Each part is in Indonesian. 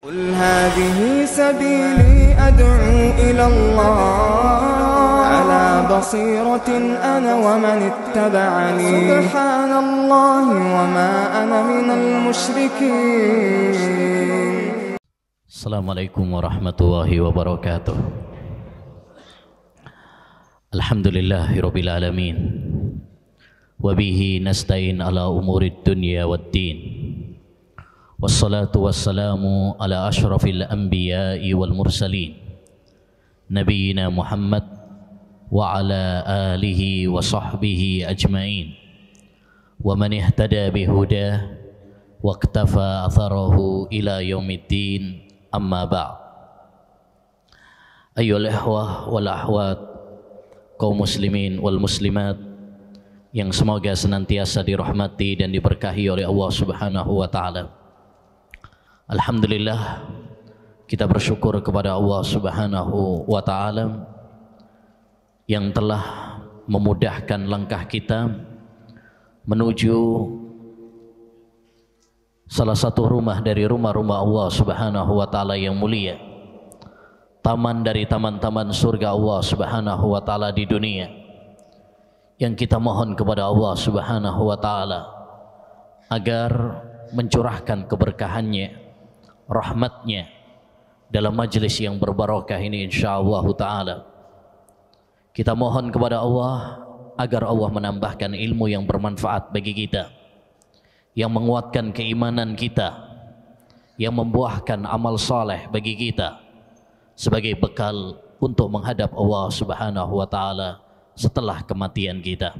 قل هذه سبيلي أدعو إلى الله على بصيرة أنا ومن اتبعني سبحان الله وما أنا من المشركين. Assalamualaikum warahmatullahi wabarakatuh. Alhamdulillahirabbil alamin. Wa bihi nasta'in ala umurid dunya waddin. Wassalatu wassalamu ala asyrafil anbiya'i wal mursalin Nabiyyina Muhammad wa ala alihi wa sahbihi ajma'in wa man ihtada bihuda wa iktafa atharahu ila yaumiddin, amma ba'd. Ayyuhal ikhwah wal akhwat, kaum muslimin wal muslimat yang semoga senantiasa dirahmati dan diberkahi oleh Allah Subhanahu wa taala. Alhamdulillah, kita bersyukur kepada Allah Subhanahu wa ta'ala yang telah memudahkan langkah kita menuju salah satu rumah dari rumah-rumah Allah Subhanahu wa ta'ala yang mulia, taman dari taman-taman surga Allah Subhanahu wa ta'ala di dunia, yang kita mohon kepada Allah Subhanahu wa ta'ala agar mencurahkan keberkahannya, rahmatnya dalam majlis yang berbarakah ini insyaallah ta'ala. Kita mohon kepada Allah agar Allah menambahkan ilmu yang bermanfaat bagi kita, yang menguatkan keimanan kita, yang membuahkan amal saleh bagi kita sebagai bekal untuk menghadap Allah Subhanahu wa ta'ala setelah kematian kita.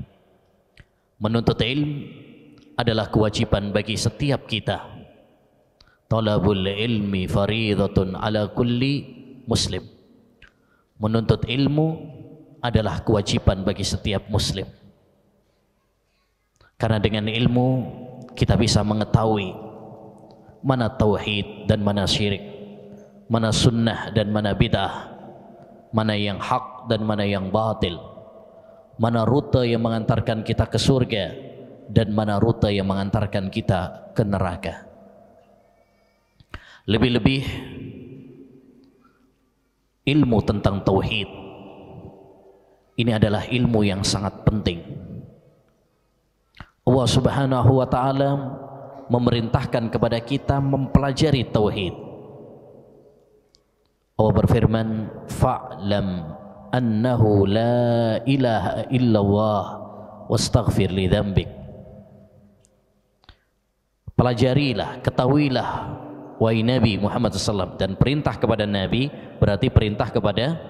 Menuntut ilmu adalah kewajiban bagi setiap kita. Talabul ilmi faridatun ala kulli muslim. Menuntut ilmu adalah kewajiban bagi setiap muslim. Karena dengan ilmu kita bisa mengetahui mana tauhid dan mana syirik, mana sunnah dan mana bid'ah, mana yang hak dan mana yang batil, mana rute yang mengantarkan kita ke surga dan mana rute yang mengantarkan kita ke neraka. Lebih-lebih ilmu tentang tauhid ini adalah ilmu yang sangat penting. Allah Subhanahu wa ta'ala memerintahkan kepada kita mempelajari tauhid. Allah berfirman, fa'lam annahu la ilaha illallah wastaghfir li dzambik. Pelajarilah, ketahuilah wahai Nabi Muhammad SAW, dan perintah kepada Nabi berarti perintah kepada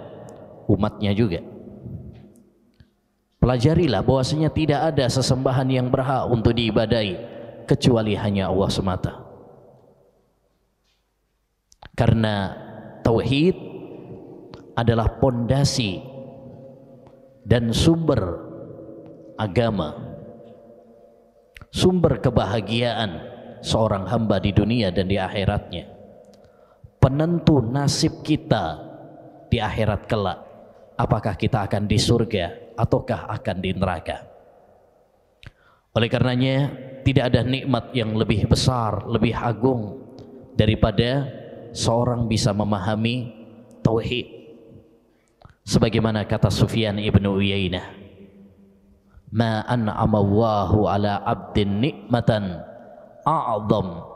umatnya juga. Pelajarilah bahwasanya tidak ada sesembahan yang berhak untuk diibadahi kecuali hanya Allah semata. Karena tauhid adalah pondasi dan sumber agama, sumber kebahagiaan seorang hamba di dunia dan di akhiratnya, penentu nasib kita di akhirat kelak, apakah kita akan di surga ataukah akan di neraka. Oleh karenanya tidak ada nikmat yang lebih besar, lebih agung daripada seorang bisa memahami tauhid. Sebagaimana kata Sufyan ibnu Uyainah, ma an'ama Allahu ala abdin nikmatan a'zam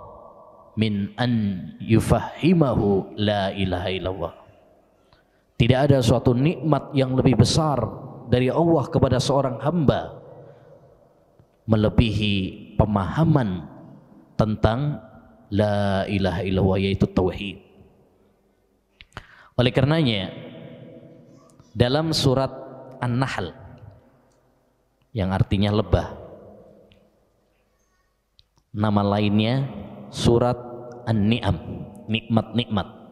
min an yufahimahu la ilaha illallah. Tidak ada suatu nikmat yang lebih besar dari Allah kepada seorang hamba melebihi pemahaman tentang la ilaha illallah, yaitu tauhid. Oleh karenanya dalam surat An-Nahl yang artinya lebah, nama lainnya surat An-Ni'am, nikmat-nikmat.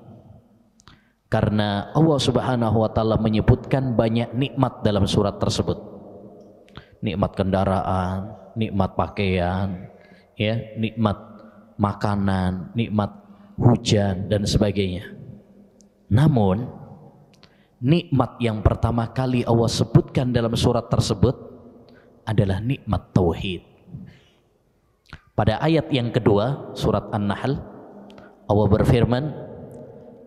Karena Allah Subhanahu wa ta'ala menyebutkan banyak nikmat dalam surat tersebut. Nikmat kendaraan, nikmat pakaian, ya, nikmat makanan, nikmat hujan dan sebagainya. Namun nikmat yang pertama kali Allah sebutkan dalam surat tersebut adalah nikmat tauhid. Pada ayat yang kedua surat An-Nahl, Allah berfirman,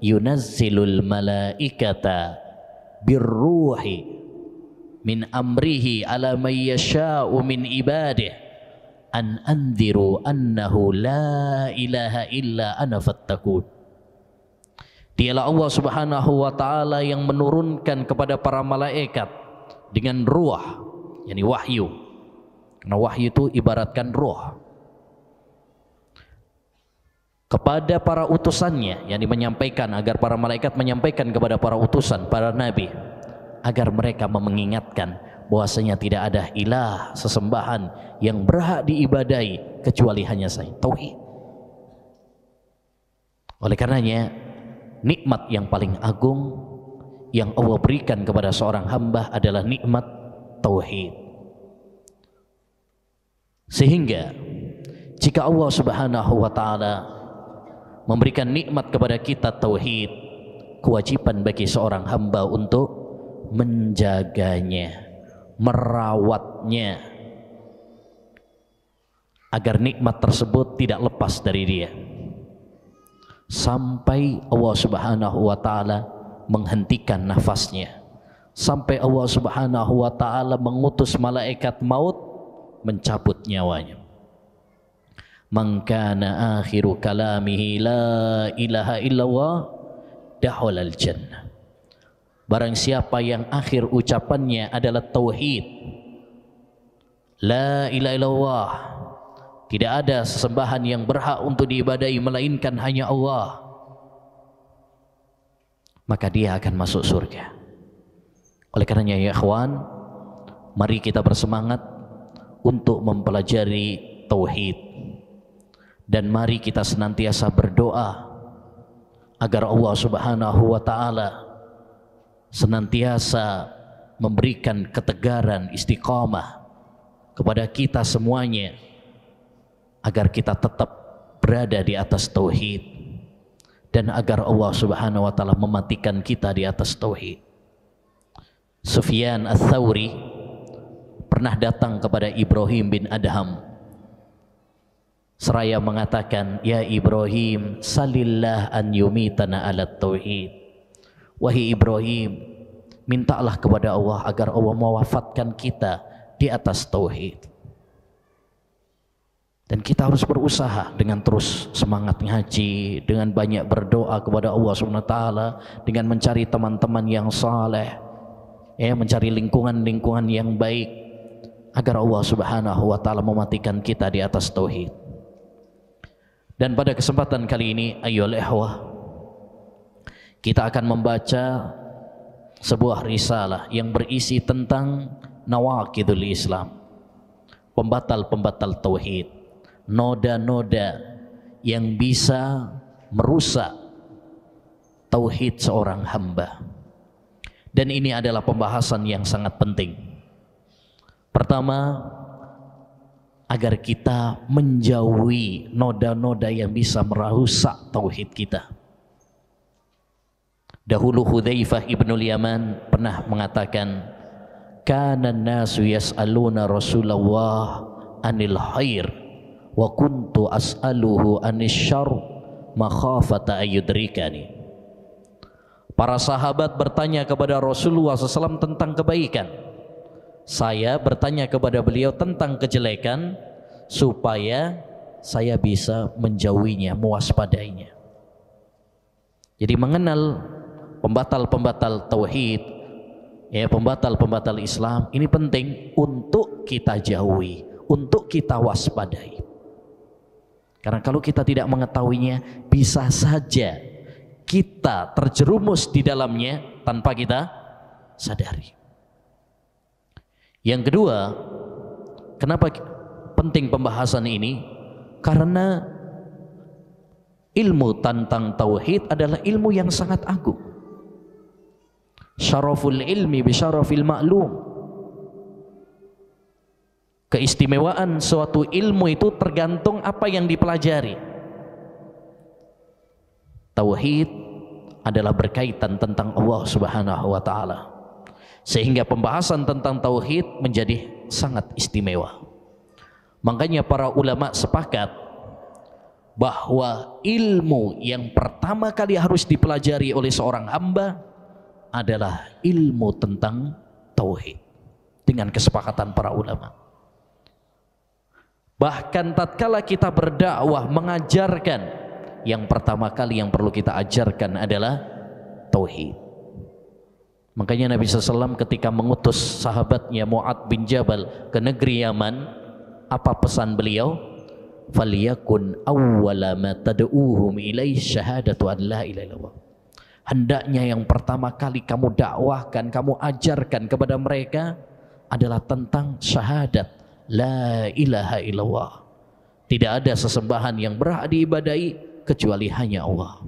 yunazzilul malaikata birruhi min amrihi ala may yasha'u min ibadihi an anziru annahu la ilaha illa ana fattaqun. Dialah Allah Subhanahu wa taala yang menurunkan kepada para malaikat dengan ruh, yakni wahyu. Karena wahyu itu ibaratkan ruh. Kepada para utusannya, yakni menyampaikan, agar para malaikat menyampaikan kepada para utusan, para nabi, agar mereka mengingatkan bahwasanya tidak ada ilah sesembahan yang berhak diibadahi kecuali hanya saya, tauhid. Oleh karenanya, nikmat yang paling agung yang Allah berikan kepada seorang hamba adalah nikmat tauhid. Sehingga jika Allah Subhanahu wa taala memberikan nikmat kepada kita tauhid, kewajiban bagi seorang hamba untuk menjaganya, merawatnya, agar nikmat tersebut tidak lepas dari dia sampai Allah Subhanahu wa taala menghentikan nafasnya, sampai Allah Subhanahu wa taala mengutus malaikat maut mencabut nyawanya. Man kana akhiru kalamihi la ilaha illallah dakhalal jannah. Barang siapa yang akhir ucapannya adalah tauhid, la ilaha illallah, tidak ada sesembahan yang berhak untuk diibadahi melainkan hanya Allah, maka dia akan masuk surga. Oleh karenanya ya ikhwan, mari kita bersemangat untuk mempelajari tauhid, dan mari kita senantiasa berdoa agar Allah Subhanahu wa taala senantiasa memberikan ketegaran, istiqamah kepada kita semuanya, agar kita tetap berada di atas tauhid, dan agar Allah Subhanahu wa taala mematikan kita di atas tauhid. Sufyan Ats-Tsauri pernah datang kepada Ibrahim bin Adham seraya mengatakan, ya Ibrahim, salillah an yumitana ala tauhid. Wahai Ibrahim, mintalah kepada Allah agar Allah mewafatkan kita di atas tauhid. Dan kita harus berusaha dengan terus semangat ngaji, dengan banyak berdoa kepada Allah SWT, dengan mencari teman-teman yang saleh, mencari lingkungan-lingkungan yang baik, agar Allah Subhanahu wa taala mematikan kita di atas tauhid. Dan pada kesempatan kali ini, ayyuhal ikhwah, kita akan membaca sebuah risalah yang berisi tentang nawaqidul Islam, pembatal-pembatal tauhid, noda-noda yang bisa merusak tauhid seorang hamba. Dan ini adalah pembahasan yang sangat penting. Pertama, agar kita menjauhi noda-noda yang bisa merusak tauhid kita. Dahulu Hudzaifah ibnul Yaman pernah mengatakan, kana nasu yas'aluna Rasulullah anil khair wa kuntu as'aluhu anis syarr makhafata ayyudrikani. Para sahabat bertanya kepada Rasulullah SAW tentang kebaikan, saya bertanya kepada beliau tentang kejelekan supaya saya bisa menjauhinya, mewaspadainya. Jadi mengenal pembatal-pembatal tauhid, pembatal-pembatal Islam, ini penting untuk kita jauhi, untuk kita waspadai. Karena kalau kita tidak mengetahuinya, bisa saja kita terjerumus di dalamnya tanpa kita sadari. Yang kedua, kenapa penting pembahasan ini? Karena ilmu tentang tauhid adalah ilmu yang sangat agung. Syaraful ilmi bi syarafil ma'lum. Keistimewaan suatu ilmu itu tergantung apa yang dipelajari. Tauhid adalah berkaitan tentang Allah Subhanahu wa taala, sehingga pembahasan tentang tauhid menjadi sangat istimewa. Makanya para ulama sepakat bahwa ilmu yang pertama kali harus dipelajari oleh seorang hamba adalah ilmu tentang tauhid dengan kesepakatan para ulama. Bahkan tatkala kita berdakwah mengajarkan, yang pertama kali yang perlu kita ajarkan adalah tauhid. Makanya Nabi SAW ketika mengutus sahabatnya Mu'adz bin Jabal ke negeri Yaman, apa pesan beliau? Falyakun awwala ma tad'uuhum ilaihi syahadatu an la ilaha illallah. Hendaknya yang pertama kali kamu dakwahkan, kamu ajarkan kepada mereka adalah tentang syahadat la ilaha illallah. Tidak ada sesembahan yang berhak diibadahi kecuali hanya Allah.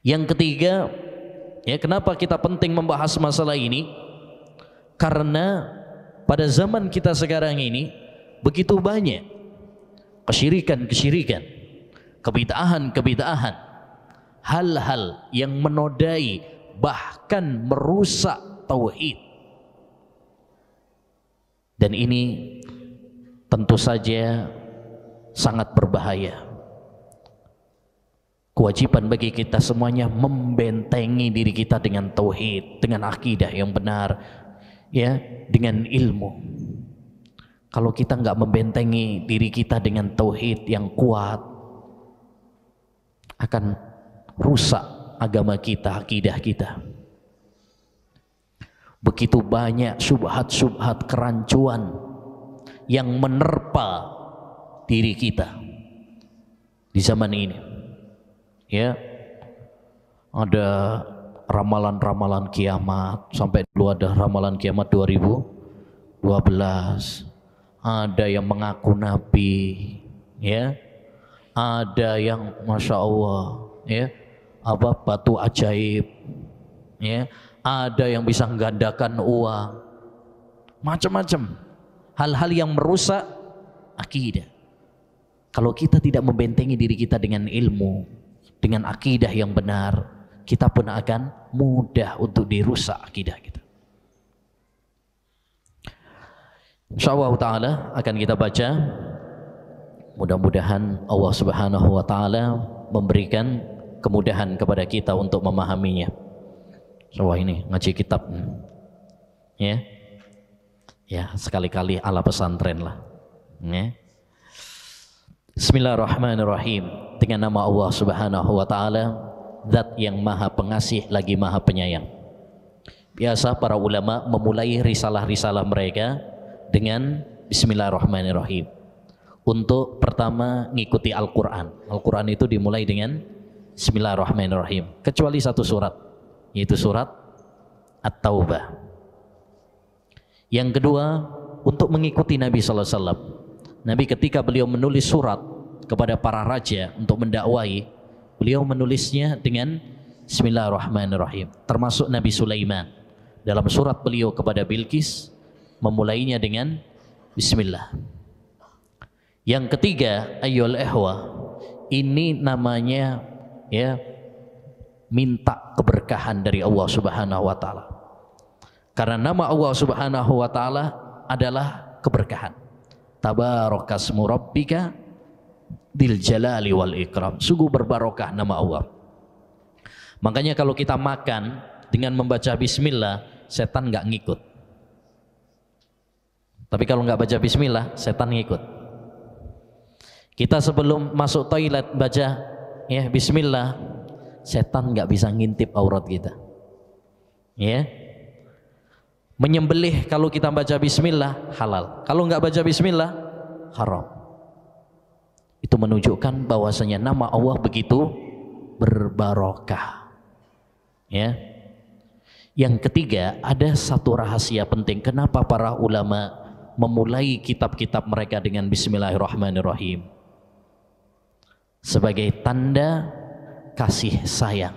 Yang ketiga, ya, kenapa kita penting membahas masalah ini? Karena pada zaman kita sekarang ini begitu banyak kesyirikan-kesyirikan, kebid'ahan-kebid'ahan, hal-hal yang menodai bahkan merusak tauhid. Dan ini tentu saja sangat berbahaya. Kewajiban bagi kita semuanya membentengi diri kita dengan tauhid, dengan akidah yang benar, ya, dengan ilmu. Kalau kita nggak membentengi diri kita dengan tauhid yang kuat, akan rusak agama kita, akidah kita. Begitu banyak syubhat-syubhat, kerancuan yang menerpa diri kita di zaman ini. Ya, ada ramalan-ramalan kiamat, sampai dulu ada ramalan kiamat 2012. Ada yang mengaku nabi, ya, ada yang masya Allah, ya, apa batu ajaib, ya, ada yang bisa menggandakan uang, macam-macam hal-hal yang merusak akidah. Kalau kita tidak membentengi diri kita dengan ilmu, dengan akidah yang benar, kita pun akan mudah untuk dirusak akidah kita. InsyaAllah ta'ala akan kita baca. Mudah-mudahan Allah subhanahu wa ta'ala memberikan kemudahan kepada kita untuk memahaminya. Wah, ini ngaji kitab, ya, ya, sekali-kali ala pesantren lah, ya. Bismillahirrahmanirrahim. Dengan nama Allah subhanahu wa ta'ala, Zat yang maha pengasih lagi maha penyayang. Biasa para ulama memulai risalah-risalah mereka dengan Bismillahirrahmanirrahim. Untuk pertama ngikuti Al-Quran. Al-Quran itu dimulai dengan Bismillahirrahmanirrahim, kecuali satu surat, yaitu surat At-Taubah. Yang kedua, untuk mengikuti Nabi SAW. Nabi ketika beliau menulis surat kepada para raja untuk mendakwai, beliau menulisnya dengan Bismillahirrahmanirrahim. Termasuk Nabi Sulaiman dalam surat beliau kepada Bilqis memulainya dengan Bismillah. Yang ketiga, ayyul ihwa, ini namanya, ya, minta keberkahan dari Allah Subhanahu wa taala. Karena nama Allah Subhanahu wa taala adalah keberkahan. Tabarakasmu rabbika dzil jalali wal ikram. Sungguh berbarokah nama Allah. Makanya kalau kita makan dengan membaca bismillah, setan nggak ngikut. Tapi kalau nggak baca bismillah, setan ngikut. Kita sebelum masuk toilet baca, ya, bismillah, setan nggak bisa ngintip aurat kita. Ya. Menyembelih kalau kita baca bismillah halal. Kalau nggak baca bismillah haram. Itu menunjukkan bahwasanya nama Allah begitu berbarokah. Ya. Yang ketiga, ada satu rahasia penting kenapa para ulama memulai kitab-kitab mereka dengan Bismillahirrahmanirrahim. Sebagai tanda kasih sayang.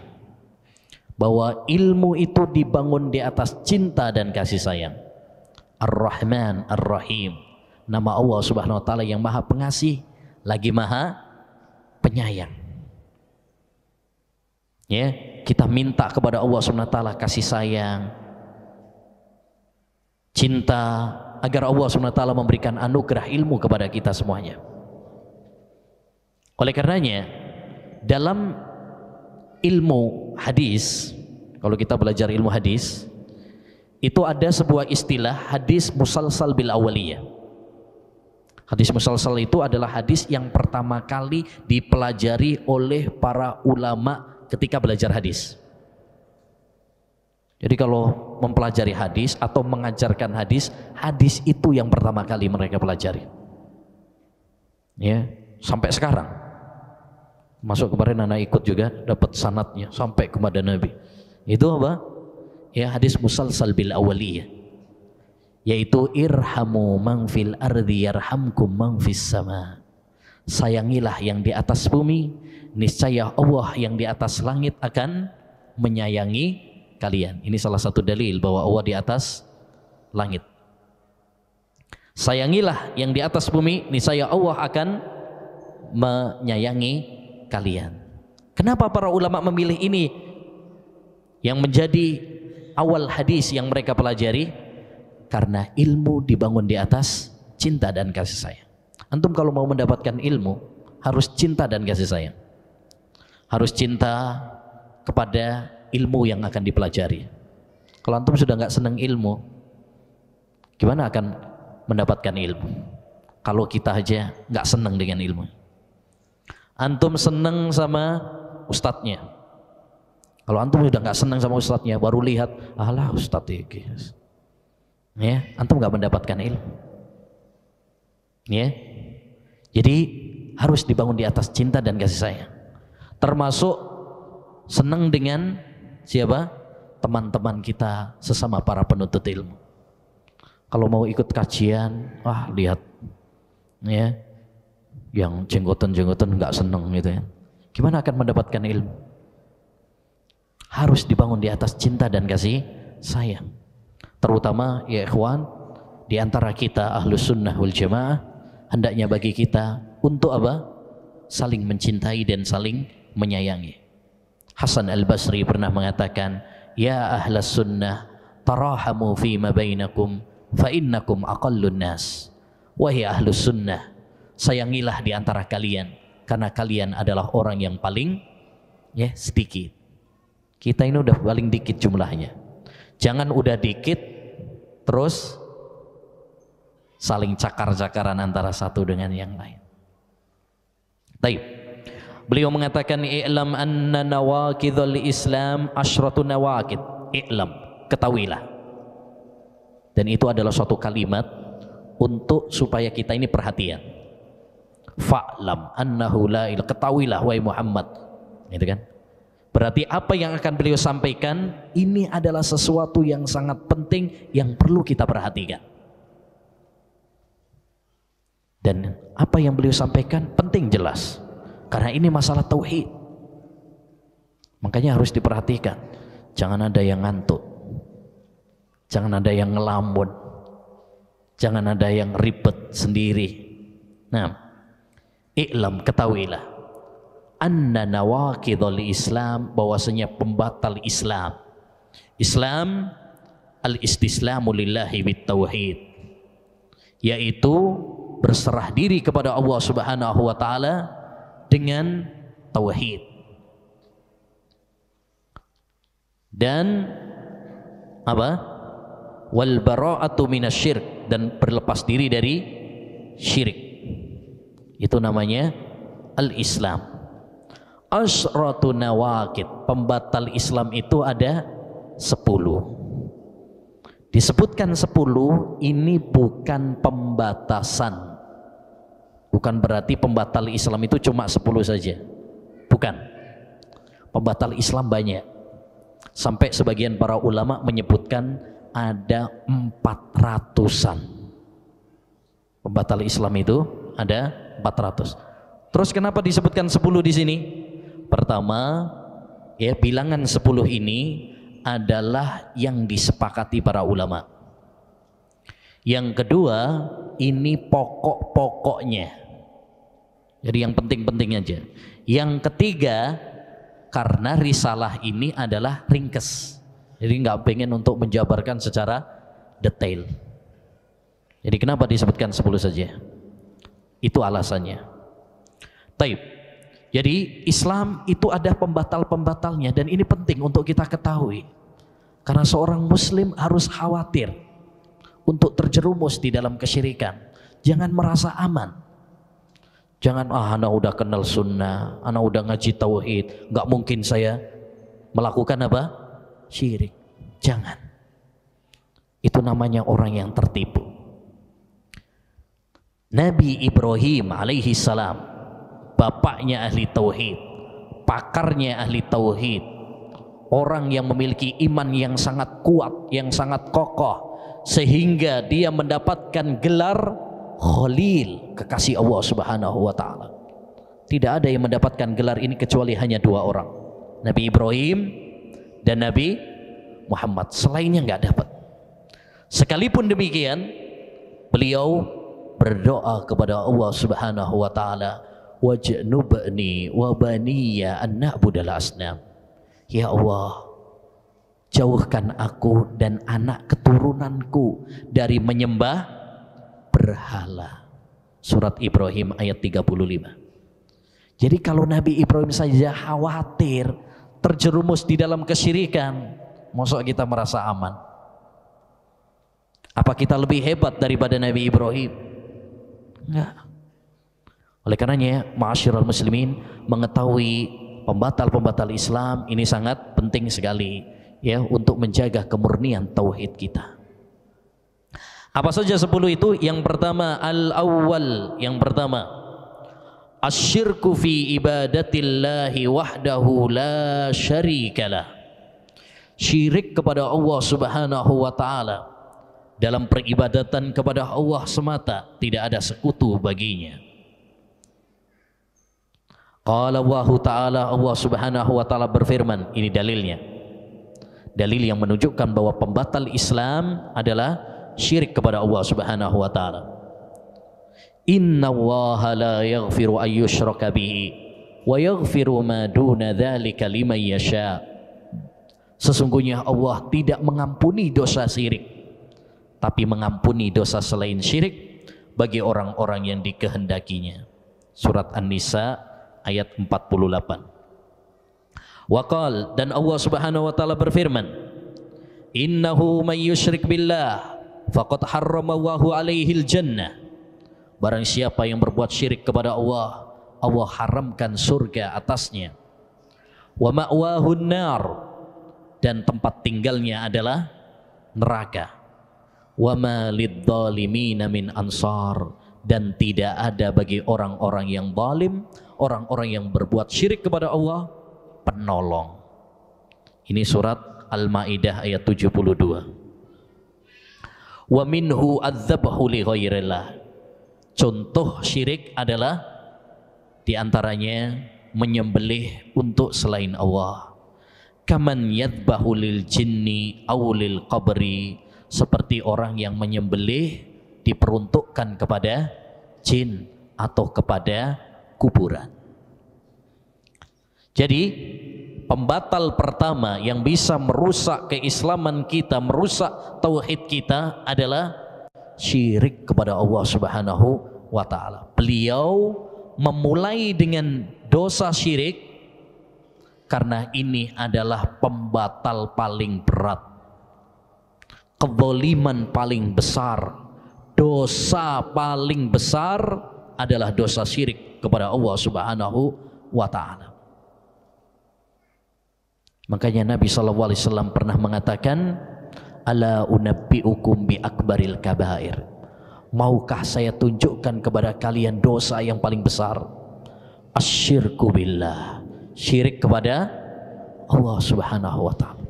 Bahwa ilmu itu dibangun di atas cinta dan kasih sayang. Ar-Rahman, Ar-Rahim. Nama Allah Subhanahu wa taala yang maha pengasih lagi maha penyayang. Ya, kita minta kepada Allah Subhanahu wa taala kasih sayang, cinta, agar Allah Subhanahu wa taala memberikan anugerah ilmu kepada kita semuanya. Oleh karenanya dalam ilmu hadis, kalau kita belajar ilmu hadis, itu ada sebuah istilah hadis musalsal bil awaliyah. Hadis musalsal itu adalah hadis yang pertama kali dipelajari oleh para ulama ketika belajar hadis. Jadi kalau mempelajari hadis atau mengajarkan hadis, hadis itu yang pertama kali mereka pelajari. Ya, sampai sekarang. Masuk kemarin anak ikut juga dapat sanadnya sampai kepada Nabi. Itu apa? Ya, hadis musalsal bil awaliyah, yaitu irhamu man fil ardi yarhamkum man fis sama. Sayangilah yang di atas bumi, niscaya Allah yang di atas langit akan menyayangi kalian. Ini salah satu dalil bahwa Allah di atas langit. Sayangilah yang di atas bumi, niscaya Allah akan menyayangi kalian. Kenapa para ulama memilih ini yang menjadi awal hadis yang mereka pelajari? Karena ilmu dibangun di atas cinta dan kasih sayang. Antum kalau mau mendapatkan ilmu harus cinta dan kasih sayang. Harus cinta kepada ilmu yang akan dipelajari. Kalau antum sudah nggak senang ilmu, gimana akan mendapatkan ilmu? Kalau kita aja nggak senang dengan ilmu. Antum senang sama ustadznya. Kalau antum sudah nggak senang sama ustadznya, baru lihat, alah ustadz ini. Ya, antum nggak mendapatkan ilmu. Ya, jadi harus dibangun di atas cinta dan kasih sayang. Termasuk senang dengan siapa? Teman-teman kita sesama para penuntut ilmu. Kalau mau ikut kajian, lihat, ya, yang jenggotan-jenggotan nggak seneng gitu ya. Gimana akan mendapatkan ilmu? Harus dibangun di atas cinta dan kasih sayang. Terutama ya ikhwan, di antara kita ahlus sunnah wal jamaah, hendaknya bagi kita untuk apa? Saling mencintai dan saling menyayangi. Hasan al-Basri pernah mengatakan, ya ahlas sunnah tarahamu fima bainakum fa innakum aqallun nas. Wahai ahlus sunnah, sayangilah di antara kalian karena kalian adalah orang yang paling sedikit. Kita ini udah paling dikit jumlahnya. Jangan udah dikit terus saling cakar-cakaran antara satu dengan yang lain. Baik. Beliau mengatakan i'lam anna nawaqidul Islam asyratu nawaqid. I'lam, ketahuilah. Dan itu adalah suatu kalimat untuk supaya kita ini perhatian. Fa'lam annahu la ilaha, ketahuilah wahai Muhammad, gitu kan? Berarti apa yang akan beliau sampaikan ini adalah sesuatu yang sangat penting yang perlu kita perhatikan. Dan apa yang beliau sampaikan penting jelas, karena ini masalah tauhid. Makanya harus diperhatikan. Jangan ada yang ngantuk, jangan ada yang ngelamun, jangan ada yang ribet sendiri. Nah, i'lam, ketahuilah, anna nawaqidul Islam, bahwasanya pembatal Islam. Islam al-istislamu lillahi bit tauhid, yaitu berserah diri kepada Allah Subhanahu wa taala dengan tauhid. Dan apa? Wal bara'atu minasyirik, dan berlepas diri dari syirik. Itu namanya al-Islam. Asyratu nawaqid, pembatal Islam itu ada 10. Disebutkan 10 ini bukan pembatasan. Bukan berarti pembatal Islam itu cuma 10 saja. Bukan. Pembatal Islam banyak. Sampai sebagian para ulama menyebutkan ada 400-an. Pembatal Islam itu ada 400. Terus kenapa disebutkan 10 di sini? Pertama, ya, bilangan 10 ini adalah yang disepakati para ulama. Yang kedua, ini pokok-pokoknya. Jadi yang penting-penting aja. Yang ketiga, karena risalah ini adalah ringkes. Jadi nggak pengen untuk menjabarkan secara detail. Jadi kenapa disebutkan 10 saja? Itu alasannya. Taib. Jadi Islam itu ada pembatal-pembatalnya, dan ini penting untuk kita ketahui. Karena seorang muslim harus khawatir untuk terjerumus di dalam kesyirikan. Jangan merasa aman. Jangan, anak udah kenal sunnah, anak udah ngaji tauhid, nggak mungkin saya melakukan apa? Syirik. Jangan. Itu namanya orang yang tertipu. Nabi Ibrahim alaihi salam, bapaknya ahli tauhid, pakarnya ahli tauhid, orang yang memiliki iman yang sangat kuat, yang sangat kokoh, sehingga dia mendapatkan gelar Khalil, kekasih Allah Subhanahu wa taala. Tidak ada yang mendapatkan gelar ini kecuali hanya dua orang, Nabi Ibrahim dan Nabi Muhammad. Selainnya nggak dapat. Sekalipun demikian, beliau berdoa kepada Allah Subhanahu wa taala, wajnubni wa baniya an na'budal asnam. Ya Allah, jauhkan aku dan anak keturunanku dari menyembah berhala. Surat Ibrahim ayat 35. Jadi kalau Nabi Ibrahim saja khawatir terjerumus di dalam kesyirikan, masa kita merasa aman? Apa kita lebih hebat daripada Nabi Ibrahim? Enggak. Oleh karenanya, ma'asyiral muslimin, mengetahui pembatal-pembatal Islam ini sangat penting sekali ya untuk menjaga kemurnian tauhid kita. Apa saja 10 itu? Yang pertama, al-awwal, yang pertama, asyirku fi ibadatillahi wahdahu la syarikalah. Syirik kepada Allah Subhanahu wa taala dalam peribadatan kepada Allah semata, tidak ada sekutu baginya. Qala Allah Ta'ala, Allah Subhanahu wa taala berfirman, ini dalilnya. Dalil yang menunjukkan bahwa pembatal Islam adalah syirik kepada Allah Subhanahu wa taala. Inna Allaha la yaghfiru an yushraka bihi wa yaghfiru ma duna dzalika liman yasha. Sesungguhnya Allah tidak mengampuni dosa syirik, tapi mengampuni dosa selain syirik bagi orang-orang yang dikehendakinya. Surat An-Nisa ayat 48. Waqal, dan Allah Subhanahu wa taala berfirman, innahu may yusyrik billah faqad harramallahu alaihil jannah. Barang siapa yang berbuat syirik kepada Allah, Allah haramkan surga atasnya. Wa ma'wahun nar, dan tempat tinggalnya adalah neraka. Wa ma lidzalimina min ansar, dan tidak ada bagi orang-orang yang zalim, orang-orang yang berbuat syirik kepada Allah, penolong. Ini surat Al-Maidah ayat 72. Wa minhu adzabhu li ghairillah. Contoh syirik adalah diantaranya menyembelih untuk selain Allah. Kaman yadbahu lil jinni aw lil qabri, seperti orang yang menyembelih diperuntukkan kepada jin atau kepada kuburan. Jadi pembatal pertama yang bisa merusak keislaman kita, merusak tauhid kita adalah syirik kepada Allah Subhanahu wa taala. Beliau memulai dengan dosa syirik karena ini adalah pembatal paling berat, kezaliman paling besar, dosa paling besar adalah dosa syirik kepada Allah Subhanahu wa taala. Makanya Nabi SAW pernah mengatakan, ala unabbi'ukum bi akbaril kabair. Maukah saya tunjukkan kepada kalian dosa yang paling besar? Asyirku billah, syirik kepada Allah Subhanahu wa taala.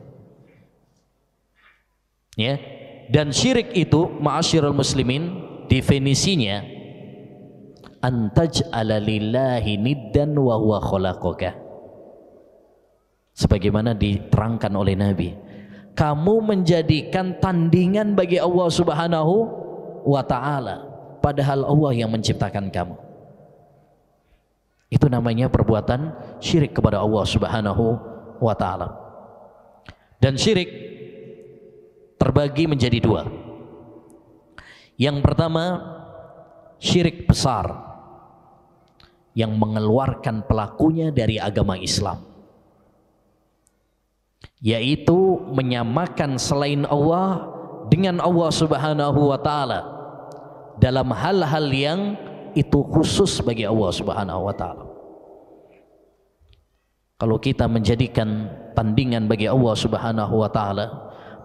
Ya, dan syirik itu, ma'asyiral muslimin, definisinya antaj'ala lillahi niddan wa huwa khalaqaka. Sebagaimana diterangkan oleh Nabi, kamu menjadikan tandingan bagi Allah Subhanahu wa ta'ala, padahal Allah yang menciptakan kamu. Itu namanya perbuatan syirik kepada Allah Subhanahu wa ta'ala. Dan syirik terbagi menjadi dua. Yang pertama, syirik besar, yang mengeluarkan pelakunya dari agama Islam, yaitu menyamakan selain Allah dengan Allah Subhanahu wa taala dalam hal-hal yang itu khusus bagi Allah Subhanahu wa taala. Kalau kita menjadikan tandingan bagi Allah Subhanahu wa taala,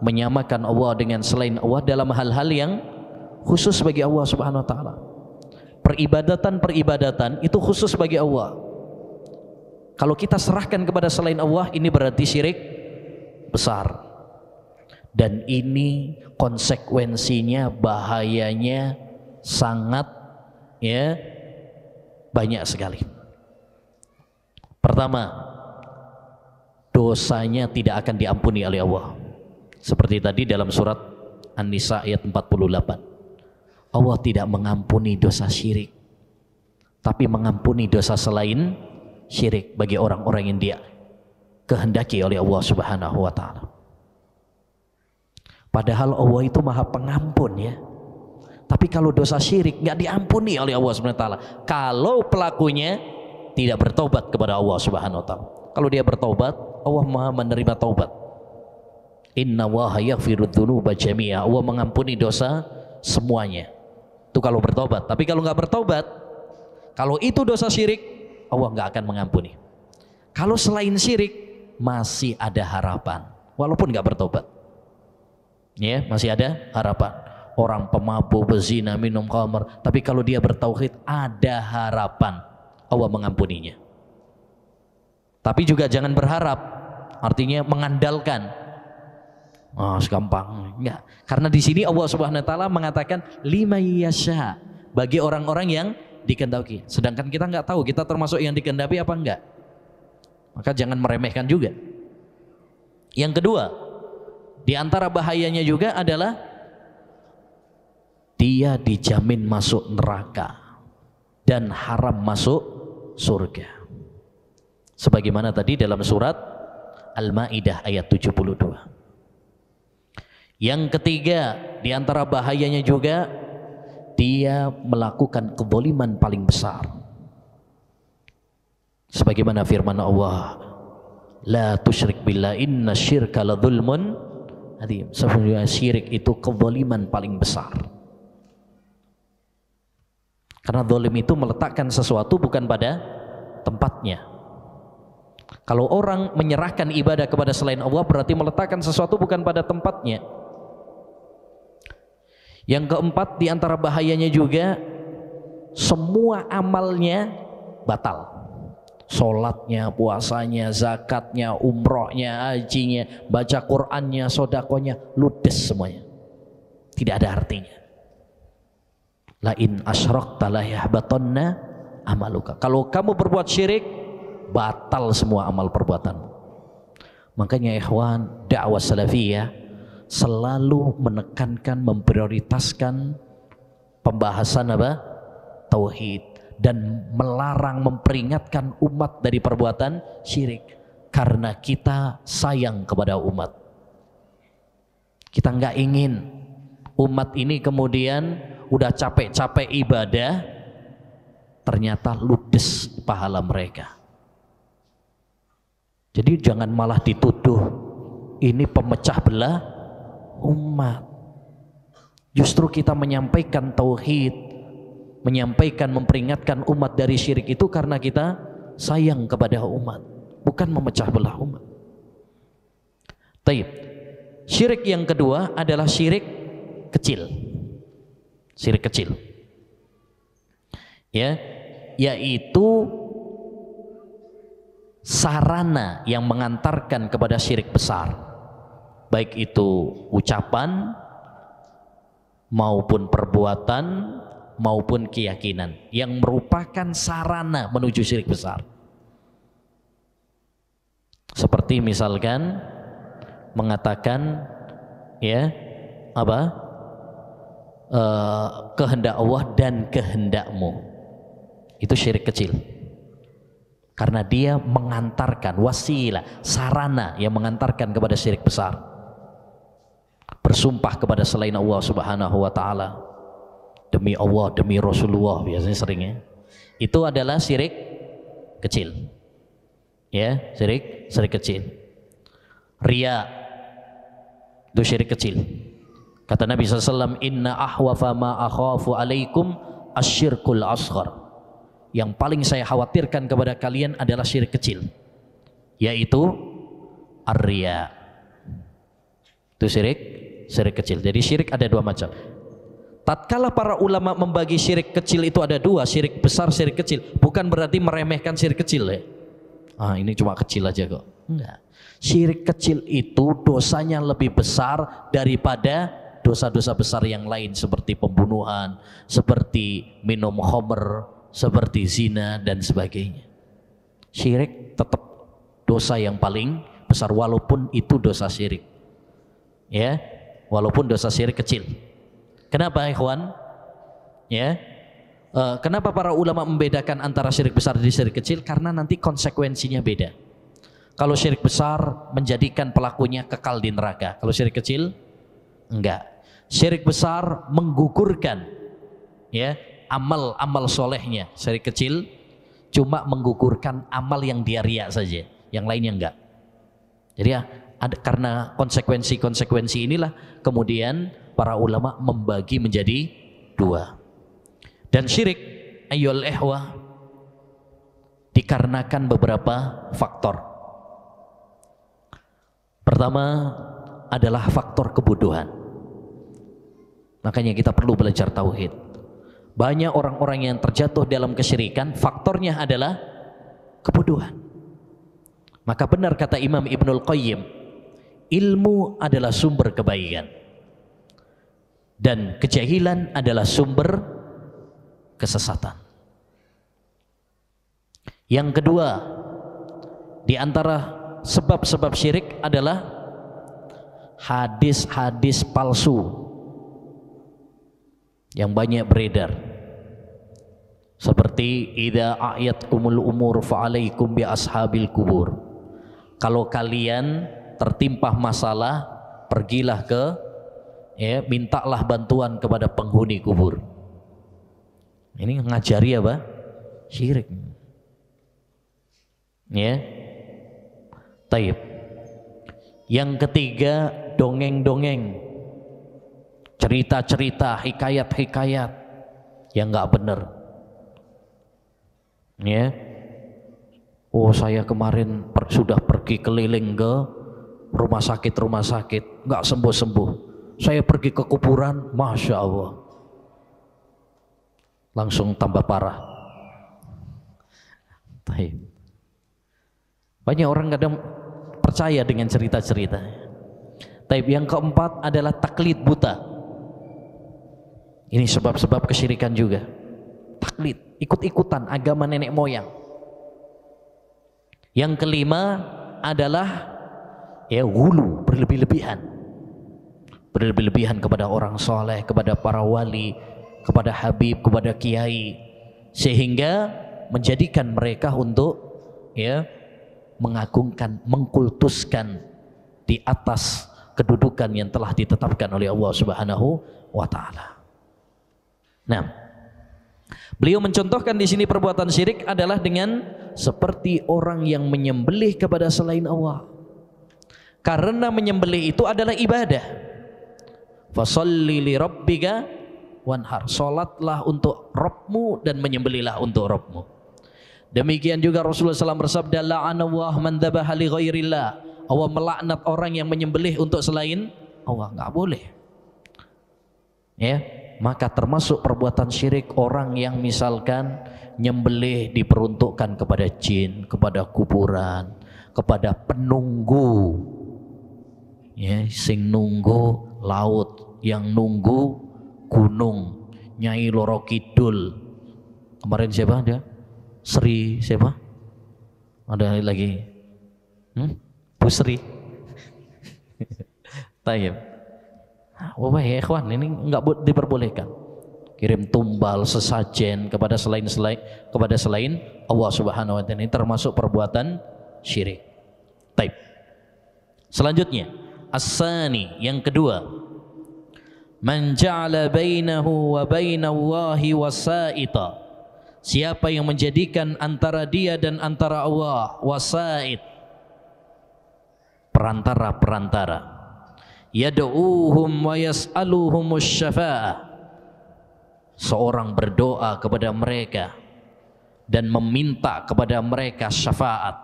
menyamakan Allah dengan selain Allah dalam hal-hal yang khusus bagi Allah Subhanahu wa taala, peribadatan itu khusus bagi Allah. Kalau kita serahkan kepada selain Allah, ini berarti syirik besar. Dan ini konsekuensinya, bahayanya sangat banyak sekali. Pertama, dosanya tidak akan diampuni oleh Allah. Seperti tadi dalam surat An-Nisa ayat 48. Allah tidak mengampuni dosa syirik, tapi mengampuni dosa selain syirik bagi orang-orang yang dia kehendaki oleh Allah Subhanahu wa taala. Padahal Allah itu Maha Pengampun ya. Tapi kalau dosa syirik nggak diampuni oleh Allah Subhanahu wa taala kalau pelakunya tidak bertobat kepada Allah Subhanahu wa taala. Kalau dia bertobat, Allah Maha menerima taubat. Innallaha yaghfirudz dzunuba jami'a. Allah mengampuni dosa semuanya. Itu kalau bertobat. Tapi kalau nggak bertobat, kalau itu dosa syirik, Allah nggak akan mengampuni. Kalau selain syirik, masih ada harapan, walaupun nggak bertobat. Ya, masih ada harapan. Orang pemabuk, bezina, minum khamr, tapi kalau dia bertauhid, ada harapan Allah mengampuninya. Tapi juga jangan berharap, artinya mengandalkan. Oh, segampang enggak. Karena di sini Allah Subhanahu wa taala mengatakan lima yasha, bagi orang-orang yang dikehendaki. Sedangkan kita nggak tahu kita termasuk yang dikehendaki apa enggak. Maka jangan meremehkan juga. Yang kedua, di antara bahayanya juga adalah dia dijamin masuk neraka dan haram masuk surga. Sebagaimana tadi dalam surat Al-Maidah ayat 72. Yang ketiga, di antara bahayanya juga dia melakukan kezaliman paling besar. Sebagaimana firman Allah, la tusyrik billah inna syirka la dzulmun adzim. Sesungguhnya syirik itu kezaliman paling besar. Karena zalim itu meletakkan sesuatu bukan pada tempatnya. Kalau orang menyerahkan ibadah kepada selain Allah, berarti meletakkan sesuatu bukan pada tempatnya. Yang keempat, di antara bahayanya juga semua amalnya batal. Sholatnya, puasanya, zakatnya, umrohnya, hajinya, baca Qur'annya, sodakonya, ludes semuanya. Tidak ada artinya. La in asyrakta la yahbatanna amaluka. Kalau kamu berbuat syirik, batal semua amal perbuatanmu. Makanya ikhwan, dakwah salafiyah selalu menekankan, memprioritaskan pembahasan apa? Tauhid, dan melarang, memperingatkan umat dari perbuatan syirik, karena kita sayang kepada umat. Kita nggak ingin umat ini kemudian udah capek-capek ibadah, ternyata ludes pahala mereka. Jadi jangan malah dituduh ini pemecah belah umat. Justru kita menyampaikan tauhid, menyampaikan, memperingatkan umat dari syirik itu karena kita sayang kepada umat, bukan memecah belah umat. Taib. Syirik yang kedua adalah syirik kecil. Syirik kecil. Ya, yaitu sarana yang mengantarkan kepada syirik besar. Baik itu ucapan maupun perbuatan maupun keyakinan yang merupakan sarana menuju syirik besar. Seperti misalkan mengatakan kehendak Allah dan kehendakmu, itu syirik kecil. Karena dia mengantarkan, wasilah, sarana yang mengantarkan kepada syirik besar. Bersumpah kepada selain Allah Subhanahu wa taala, demi Allah, demi Rasulullah, biasanya seringnya. Itu adalah syirik kecil. Ya, syirik kecil. Riya itu syirik kecil. Kata Nabi SAW, inna ahwafa ma akhafu alaikum asyirkul asghar. Yang paling saya khawatirkan kepada kalian adalah syirik kecil, yaitu ar-riya. Itu syirik kecil. Jadi syirik ada dua macam. Tatkala para ulama membagi syirik kecil itu ada dua, syirik besar, syirik kecil. Bukan berarti meremehkan syirik kecil ya. Ini cuma kecil aja kok. Enggak. Syirik kecil itu dosanya lebih besar daripada dosa-dosa besar yang lain seperti pembunuhan, seperti minum khamr, seperti zina dan sebagainya. Syirik tetap dosa yang paling besar walaupun itu dosa syirik. Ya, walaupun dosa syirik kecil. Kenapa ikhwan? Ya. Kenapa para ulama membedakan antara syirik besar dan syirik kecil? Karena nanti konsekuensinya beda. Kalau syirik besar menjadikan pelakunya kekal di neraka. Kalau syirik kecil enggak. Syirik besar menggugurkan ya amal solehnya. Syirik kecil cuma menggugurkan amal yang dia riya saja, yang lainnya enggak. Jadi karena konsekuensi inilah kemudian para ulama membagi menjadi dua. Dan syirik ayyul ihwa dikarenakan beberapa faktor. Pertama adalah faktor kebodohan. Makanya kita perlu belajar tauhid. Banyak orang-orang yang terjatuh dalam kesyirikan, faktornya adalah kebodohan. Maka benar kata Imam Ibnul Qayyim, ilmu adalah sumber kebaikan dan kejahilan adalah sumber kesesatan. Yang kedua, di antara sebab-sebab syirik adalah hadis-hadis palsu yang banyak beredar. Seperti idza a'yatkumul umur fa'alaikum bi ashabil kubur. Kalau kalian tertimpa masalah, pergilah mintalah bantuan kepada penghuni kubur. Ini ngajari apa? Syirik. Ya. Taib. Yang ketiga, dongeng-dongeng, cerita-cerita, hikayat-hikayat yang nggak benar. Ya, saya kemarin sudah pergi keliling ke rumah sakit, nggak sembuh-sembuh. Saya pergi ke kuburan, masya Allah, langsung tambah parah. Taib. Banyak orang kadang percaya dengan cerita-cerita. Taib. Yang keempat adalah taklid buta. Ini sebab-sebab kesyirikan juga. Taklid, ikut-ikutan agama nenek moyang. Yang kelima adalah ghulu, berlebih-lebihan. Berlebih-lebihan kepada orang soleh, kepada para wali, kepada habib, kepada kiai, sehingga menjadikan mereka untuk mengagungkan, mengkultuskan di atas kedudukan yang telah ditetapkan oleh Allah Subhanahu wa taala. Nah, beliau mencontohkan di sini perbuatan syirik adalah dengan seperti orang yang menyembelih kepada selain Allah. Karena menyembelih itu adalah ibadah. Fasholli li rabbika wanhar. Salatlah untuk Rabbmu dan menyembelihlah untuk Rabbmu. Demikian juga Rasulullah SAW bersabda, la'anallahu man dzabaha li ghairillah. Allah melaknat orang yang menyembelih untuk selain Allah. Enggak boleh. Ya, maka termasuk perbuatan syirik orang yang misalkan nyembelih diperuntukkan kepada jin, kepada kuburan, kepada penunggu. Ya, sing nunggu laut, yang nunggu gunung, Nyai Loro Kidul. Kemarin siapa dia? Sri siapa? Ada lagi? Bu Sri. Tayyib. Wah ya ikhwan, ini enggak diperbolehkan. Kirim tumbal, sesajen kepada selain Allah Subhanahu wa taala, ini termasuk perbuatan syirik. Taib. Selanjutnya, as-sani, yang kedua, man ja'ala bainahu wa bainallahi wasaita. Siapa yang menjadikan antara dia dan antara Allah wasaid, perantara-perantara, yad'uuhum wa yas'aluhumus syafa'ah, seorang berdoa kepada mereka dan meminta kepada mereka syafaat,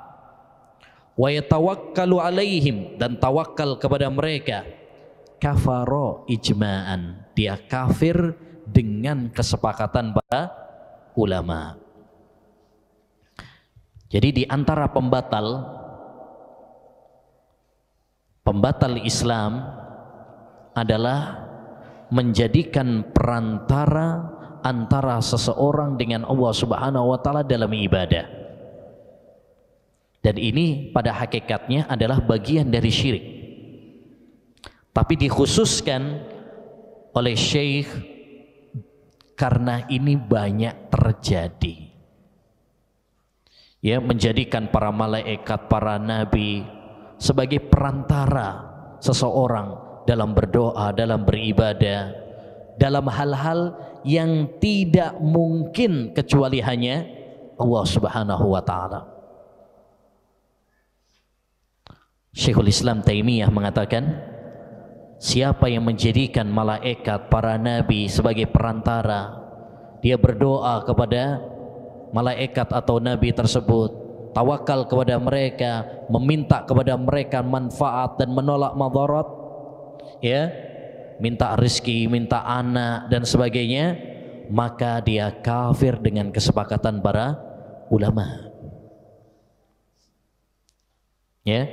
wa yatawakkalu alaihim, dan tawakal kepada mereka, kafaro ijma'an, dia kafir dengan kesepakatan para ulama. Jadi di antara pembatal Islam adalah menjadikan perantara antara seseorang dengan Allah Subhanahu wa taala dalam ibadah. Dan ini pada hakikatnya adalah bagian dari syirik. Tapi dikhususkan oleh Syekh karena ini banyak terjadi. Ya, menjadikan para malaikat, para nabi sebagai perantara seseorang dalam berdoa, dalam beribadah, dalam hal-hal yang tidak mungkin kecuali hanya Allah Subhanahu wa taala. Syekhul Islam Taimiyah mengatakan, siapa yang menjadikan malaikat, para nabi sebagai perantara, dia berdoa kepada malaikat atau nabi tersebut, tawakal kepada mereka, meminta kepada mereka manfaat dan menolak madarat, ya, minta rezeki, minta anak dan sebagainya, maka dia kafir dengan kesepakatan para ulama. Ya,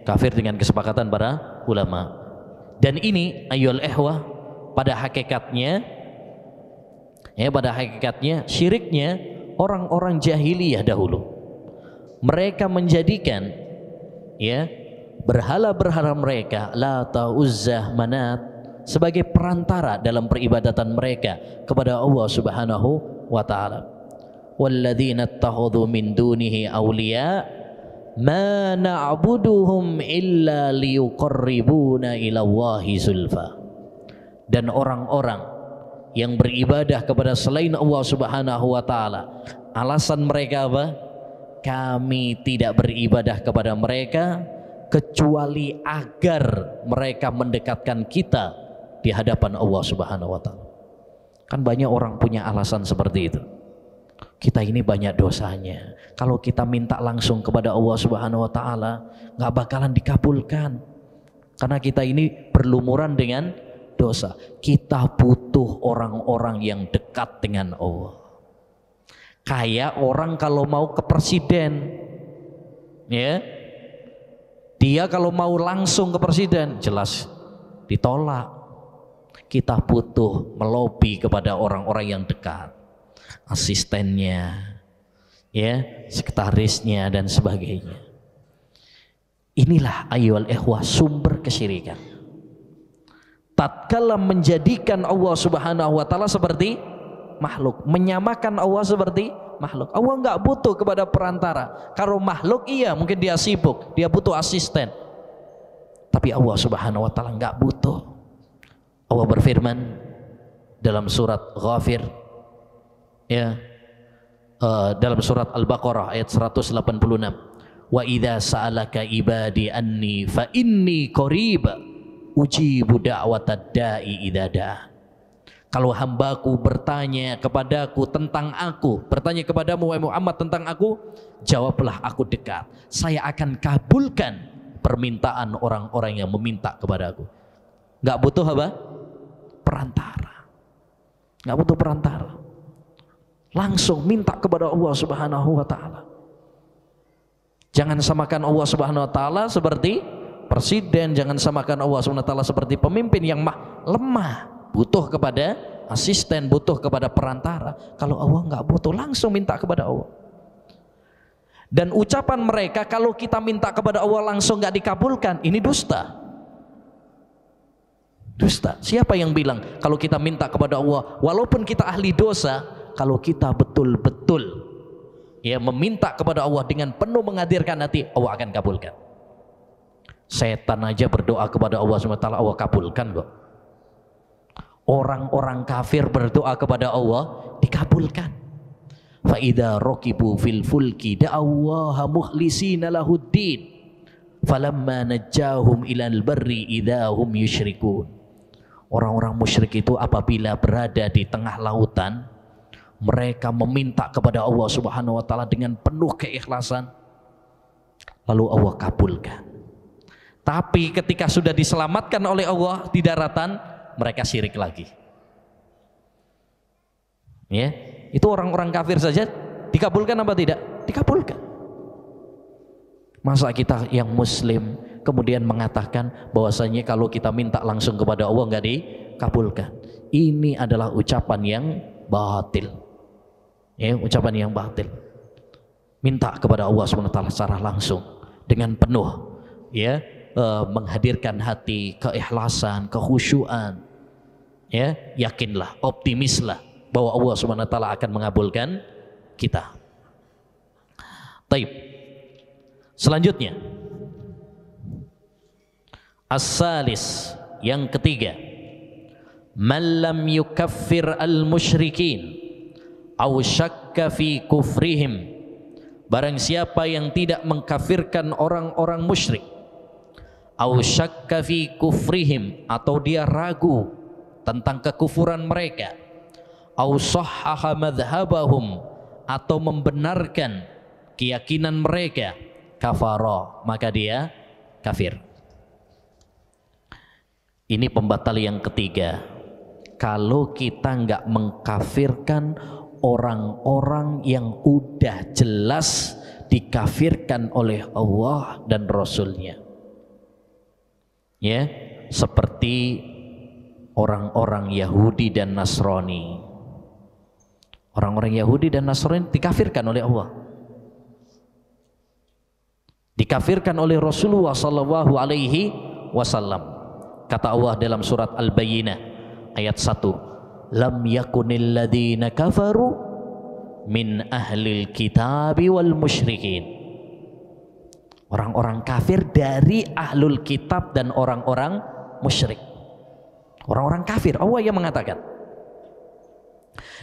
kafir dengan kesepakatan para ulama. Dan ini ayyul ikhwah, pada hakikatnya syiriknya orang-orang jahiliyah dahulu. Mereka menjadikan, ya, berhala-berhala mereka, Lata, Uzzah, Manat, sebagai perantara dalam peribadatan mereka kepada Allah Subhanahu wa taala. Walladzina ittakhadhu min dunihi awliya ma na'buduhum illa liyuqarribuna ilallahi zulfa. Dan orang-orang yang beribadah kepada selain Allah Subhanahu wa taala, alasan mereka apa? Kami tidak beribadah kepada mereka kecuali agar mereka mendekatkan kita di hadapan Allah Subhanahu wa taala. Kan banyak orang punya alasan seperti itu. Kita ini banyak dosanya, kalau kita minta langsung kepada Allah Subhanahu wa taala nggak bakalan dikabulkan, karena kita ini berlumuran dengan dosa. Kita butuh orang-orang yang dekat dengan Allah. Kayak orang kalau mau ke presiden, ya, dia kalau mau langsung ke presiden jelas ditolak. Kita butuh melobi kepada orang-orang yang dekat, asistennya, ya, sekretarisnya dan sebagainya. Inilah ayyuhal ikhwah sumber kesyirikan. Tatkala menjadikan Allah Subhanahu wa taala seperti makhluk, menyamakan Allah seperti makhluk. Allah enggak butuh kepada perantara. Kalau makhluk iya, mungkin dia sibuk, dia butuh asisten. Tapi Allah Subhanahu wa taala enggak butuh. Allah berfirman dalam surat Ghafir, ya, dalam surat Al-Baqarah ayat 186, wa idza sa'alaka ibadi anni fa inni qarib ujibu da'watad da'i idza da'a. Kalau hambaku bertanya kepadaku tentang aku, bertanya kepadamu wahai Muhammad tentang aku, jawablah aku dekat, saya akan kabulkan permintaan orang-orang yang meminta kepadaku. Enggak butuh apa? Perantara. Enggak butuh perantara. Langsung minta kepada Allah Subhanahu wa taala. Jangan samakan Allah Subhanahu wa taala seperti presiden, jangan samakan Allah Subhanahu wa taala seperti pemimpin yang lemah, butuh kepada asisten, butuh kepada perantara. Kalau Allah enggak butuh, langsung minta kepada Allah. Dan ucapan mereka kalau kita minta kepada Allah langsung enggak dikabulkan, ini dusta. Dusta. Siapa yang bilang kalau kita minta kepada Allah walaupun kita ahli dosa, kalau kita betul-betul, ya, meminta kepada Allah dengan penuh menghadirkan hati, Allah akan kabulkan. Setan aja berdoa kepada Allah SWT, Allah kabulkan kok. Orang-orang kafir berdoa kepada Allah dikabulkan. fa idza raqibu fil fulki da'awaha mukhlisina lahuddin falamma najjahum ilal barri idza hum yusyrikun. Orang-orang musyrik itu apabila berada di tengah lautan, mereka meminta kepada Allah Subhanahu wa taala dengan penuh keikhlasan, lalu Allah kabulkan. Tapi ketika sudah diselamatkan oleh Allah di daratan, mereka syirik lagi. Ya, itu orang-orang kafir saja dikabulkan apa tidak? Dikabulkan. Masa kita yang muslim kemudian mengatakan bahwasanya kalau kita minta langsung kepada Allah nggak dikabulkan? Ini adalah ucapan yang batil. Ya, ucapan yang batil. Minta kepada Allah SWT secara langsung dengan penuh, ya, menghadirkan hati, keikhlasan, kekhusyuan. Ya, yakinlah, optimislah bahwa Allah SWT akan mengabulkan kita. Taib. Selanjutnya, as-salis, yang ketiga, man lam yukaffir al-musyrikin aw syakka fi kufrihim, barang siapa yang tidak mengkafirkan orang-orang musyrik, aw syakka fi kufrihim, atau dia ragu tentang kekufuran mereka, aw sahhaha madhhabahum, atau membenarkan keyakinan mereka, kafara, maka dia kafir. Ini pembatal yang ketiga. Kalau kita nggak mengkafirkan orang-orang yang udah jelas dikafirkan oleh Allah dan Rasulnya, ya, seperti orang-orang Yahudi dan Nasrani. Orang-orang Yahudi dan Nasrani dikafirkan oleh Allah, dikafirkan oleh Rasulullah sallallahu alaihi wasallam. Kata Allah dalam surat Al-Bayyinah ayat 1, lam yakunil ladzina kafaru min ahlil kitabi wal musyrikin. Orang-orang kafir dari ahlul kitab dan orang-orang musyrik. Orang-orang kafir, Allah yang mengatakan.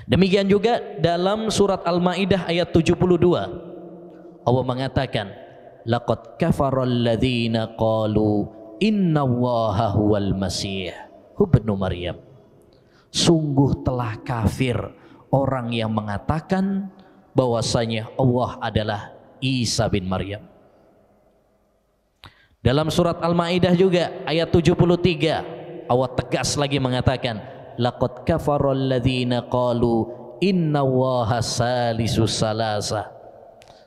Demikian juga dalam surat Al-Maidah ayat 72, Allah mengatakan, laqad kafaral ladzina qalu innallaha huwal masih ibnu Maryam. Sungguh telah kafir orang yang mengatakan bahwasanya Allah adalah Isa bin Maryam. Dalam surat Al-Maidah juga ayat 73, Allah tegas lagi mengatakan, laqad kafaral ladzina qalu innallaha salisu salasa.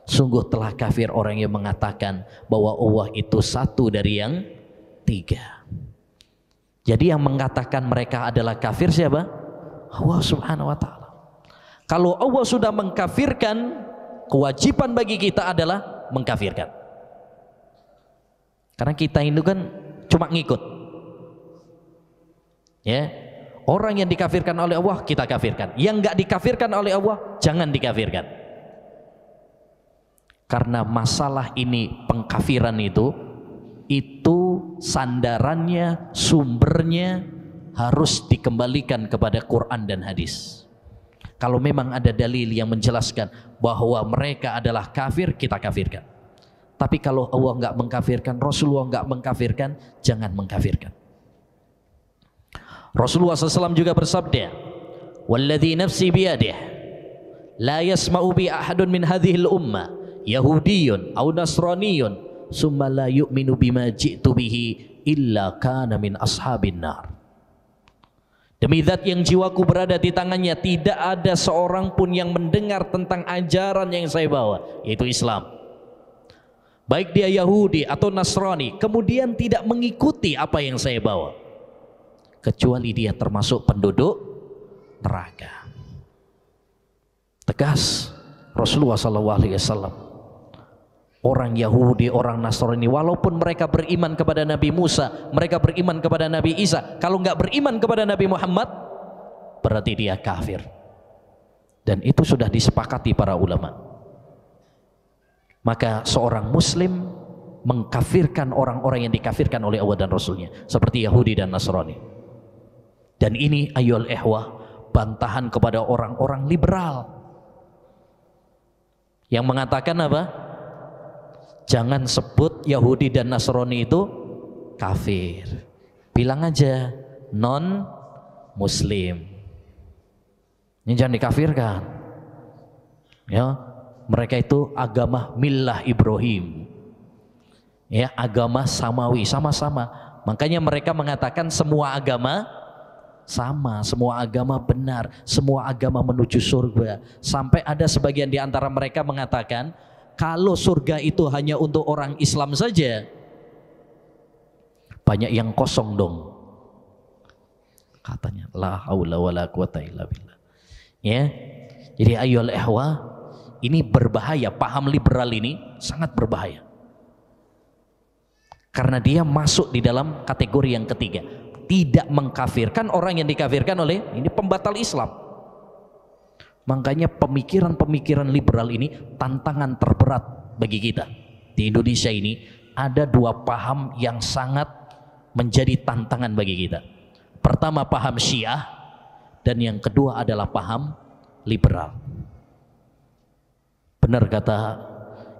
Sungguh telah kafir orang yang mengatakan bahwa Allah itu satu dari yang tiga. Jadi yang mengatakan mereka adalah kafir siapa? Allah Subhanahu wa ta'ala. Kalau Allah sudah mengkafirkan, kewajiban bagi kita adalah mengkafirkan. Karena kita itu kan cuma ngikut. Ya, orang yang dikafirkan oleh Allah kita kafirkan. Yang enggak dikafirkan oleh Allah jangan dikafirkan. Karena masalah ini, pengkafiran itu sandarannya, sumbernya harus dikembalikan kepada Quran dan hadis. Kalau memang ada dalil yang menjelaskan bahwa mereka adalah kafir, kita kafirkan. Tapi kalau Allah enggak mengkafirkan, Rasulullah enggak mengkafirkan, jangan mengkafirkan. Rasulullah SAW juga bersabda, walladzi nafsi biyadihi la yasma'u bi ahadun min hadhil ummah yahudiyyun aw nasraniyyun summa la yu'minu bima ji'tu bihi illa kana min ashabin nar. Demi zat yang jiwaku berada di tangannya, tidak ada seorang pun yang mendengar tentang ajaran yang saya bawa, yaitu Islam, baik dia Yahudi atau Nasrani, kemudian tidak mengikuti apa yang saya bawa, kecuali dia termasuk penduduk neraka. Tegas Rasulullah SAW. Orang Yahudi, orang Nasrani, walaupun mereka beriman kepada Nabi Musa, mereka beriman kepada Nabi Isa, kalau nggak beriman kepada Nabi Muhammad, berarti dia kafir. Dan itu sudah disepakati para ulama. Maka seorang muslim mengkafirkan orang-orang yang dikafirkan oleh Allah dan Rasulnya, seperti Yahudi dan Nasrani. Dan ini ayyuhal ikhwah, bantahan kepada orang-orang liberal yang mengatakan apa? Jangan sebut Yahudi dan Nasrani itu kafir, bilang aja non muslim. Ini jangan dikafirkan ya, mereka itu agama millah Ibrahim ya, agama samawi, sama-sama. Makanya mereka mengatakan semua agama sama, semua agama benar, semua agama menuju surga. Sampai ada sebagian di antara mereka mengatakan kalau surga itu hanya untuk orang Islam saja, banyak yang kosong dong katanya. La haula wala quwata illa billah ya. Jadi ayyul ihwa, ini berbahaya. Paham liberal ini sangat berbahaya karena dia masuk di dalam kategori yang ketiga, tidak mengkafirkan orang yang dikafirkan oleh ini pembatal Islam. Makanya pemikiran-pemikiran liberal ini tantangan terberat bagi kita di Indonesia. Ini ada dua paham yang sangat menjadi tantangan bagi kita. Pertama paham Syiah, dan yang kedua adalah paham liberal. Benar kata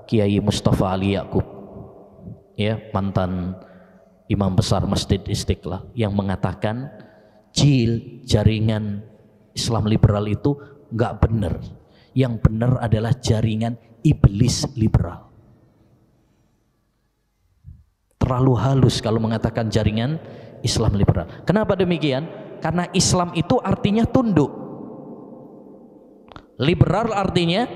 Kiai Mustafa Ali Yaqub ya, mantan imam besar Masjid Istiqlal, yang mengatakan jaringan Islam liberal itu nggak benar. Yang benar adalah jaringan iblis liberal. Terlalu halus kalau mengatakan jaringan Islam liberal. Kenapa demikian? Karena Islam itu artinya tunduk, liberal artinya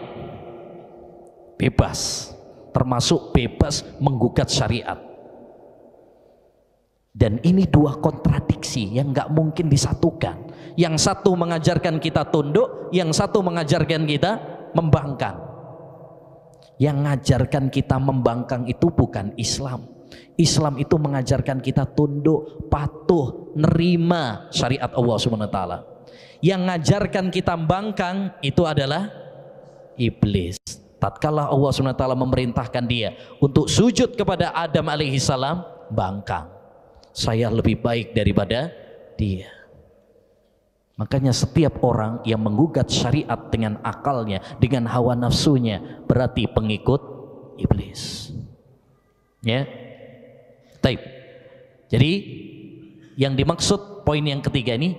bebas, termasuk bebas menggugat syariat. Dan ini dua kontradiksi yang nggak mungkin disatukan. Yang satu mengajarkan kita tunduk, yang satu mengajarkan kita membangkang. Yang mengajarkan kita membangkang itu bukan Islam. Islam itu mengajarkan kita tunduk, patuh, nerima syariat Allah Subhanahu wa taala. Yang mengajarkan kita membangkang itu adalah iblis. Tatkala Allah Subhanahu wa taala memerintahkan dia untuk sujud kepada Adam alaihi salam, bangkang. Saya lebih baik daripada dia. Makanya setiap orang yang menggugat syariat dengan akalnya, dengan hawa nafsunya, berarti pengikut iblis. Ya. Taib. Jadi yang dimaksud poin yang ketiga ini,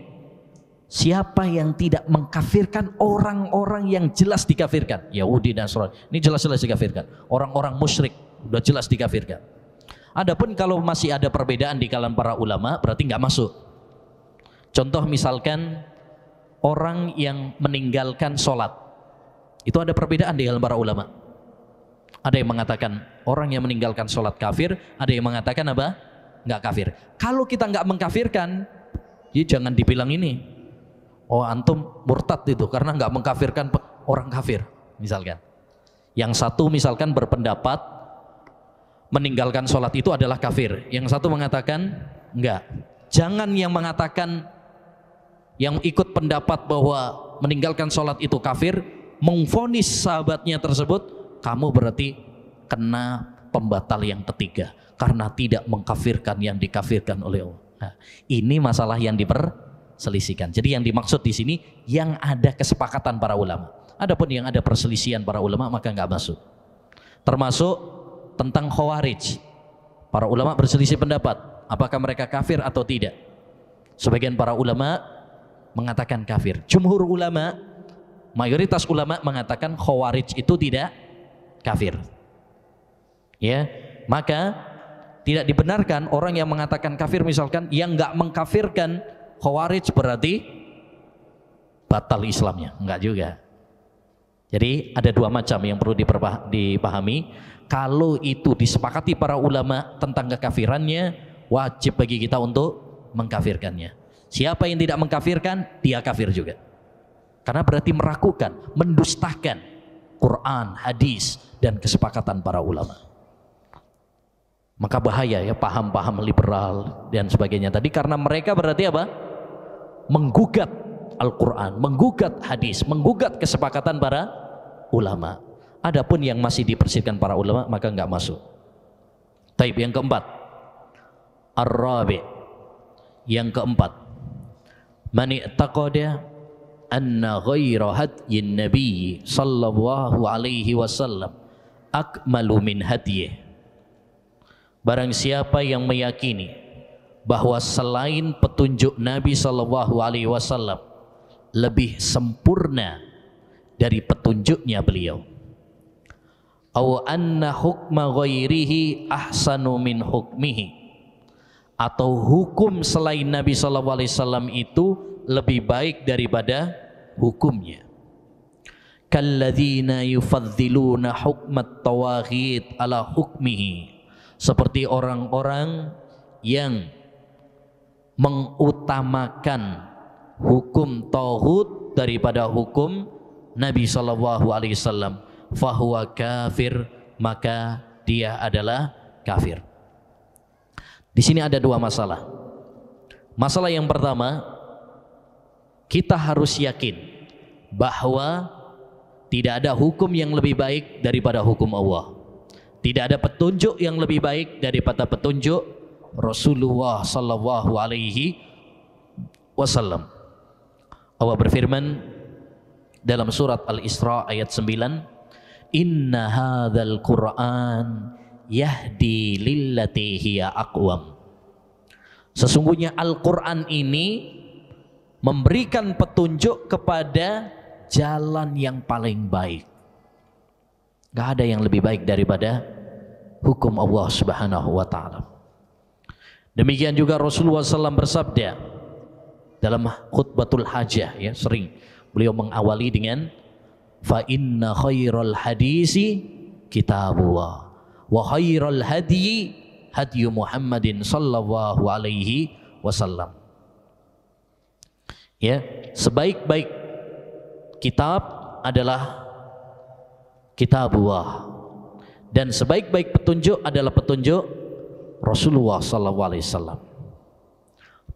siapa yang tidak mengkafirkan orang-orang yang jelas dikafirkan, Yahudi dan Nasrani, ini jelas-jelas dikafirkan. Orang-orang musyrik sudah jelas dikafirkan. Adapun kalau masih ada perbedaan di kalangan para ulama, berarti nggak masuk. Contoh misalkan orang yang meninggalkan sholat, itu ada perbedaan di kalangan para ulama. Ada yang mengatakan orang yang meninggalkan sholat kafir, ada yang mengatakan apa? Nggak kafir. Kalau kita nggak mengkafirkan, ya jangan dibilang ini, oh antum murtad itu karena nggak mengkafirkan orang kafir, misalkan. Yang satu misalkan berpendapat meninggalkan sholat itu adalah kafir, yang satu mengatakan enggak. Jangan yang mengatakan, yang ikut pendapat bahwa meninggalkan sholat itu kafir, memvonis sahabatnya tersebut, kamu berarti kena pembatal yang ketiga karena tidak mengkafirkan yang dikafirkan oleh Allah. Nah, ini masalah yang diperselisihkan. Jadi yang dimaksud di sini yang ada kesepakatan para ulama. Adapun yang ada perselisihan para ulama maka nggak masuk. Termasuk tentang Khawarij. Para ulama berselisih pendapat apakah mereka kafir atau tidak. Sebagian para ulama mengatakan kafir. Jumhur ulama, mayoritas ulama mengatakan Khawarij itu tidak kafir. Ya, maka tidak dibenarkan orang yang mengatakan kafir, misalkan yang nggak mengkafirkan Khawarij berarti batal Islamnya, enggak juga. Jadi ada dua macam yang perlu dipahami. Kalau itu disepakati para ulama tentang kekafirannya, wajib bagi kita untuk mengkafirkannya. Siapa yang tidak mengkafirkan, dia kafir juga. Karena berarti meragukan, mendustakan Quran, hadis, dan kesepakatan para ulama. Maka bahaya ya paham-paham liberal dan sebagainya tadi, karena mereka berarti apa? Menggugat Al-Quran, menggugat hadis, menggugat kesepakatan para ulama. Adapun yang masih dipersihkan para ulama maka enggak masuk. Taib, yang keempat, Ar-Rabi, yang keempat, man i'taqada anna ghaira hadyin nabiy sallallahu alaihi wasallam akmalu min hadyih. Barang siapa yang meyakini bahwa selain petunjuk Nabi sallallahu alaihi wasallam lebih sempurna dari petunjuknya beliau, aw anna hukma ghairihi ahsanu min hukmihi, atau hukum selain Nabi sallallahu alaihi wasallam itu lebih baik daripada hukumnya. Kalladzina yufadziluna hukmat tawaghit ala hukmihi, seperti orang-orang yang mengutamakan hukum tauhid daripada hukum Nabi sallallahu alaihi wasallam, fahuwa kafir, maka dia adalah kafir. Di sini ada dua masalah. Masalah yang pertama, kita harus yakin bahwa tidak ada hukum yang lebih baik daripada hukum Allah. Tidak ada petunjuk yang lebih baik daripada petunjuk Rasulullah sallallahu alaihi wasallam. Allah berfirman dalam surat Al-Isra ayat 9, inna hadzal Qur'an yahdi lillati hiya aqwam. Sesungguhnya Al-Qur'an ini memberikan petunjuk kepada jalan yang paling baik. Gak ada yang lebih baik daripada hukum Allah Subhanahu wa ta'ala. Demikian juga Rasulullah SAW bersabda dalam khutbatul hajah, ya, sering beliau mengawali dengan fa inna khairal hadisi kitabullah wa khairal hadyi hadyu Muhammadin sallallahu alaihi wasallam. Ya, sebaik-baik kitab adalah kitabullah, dan sebaik-baik petunjuk adalah petunjuk Rasulullah sallallahu alaihi wasallam.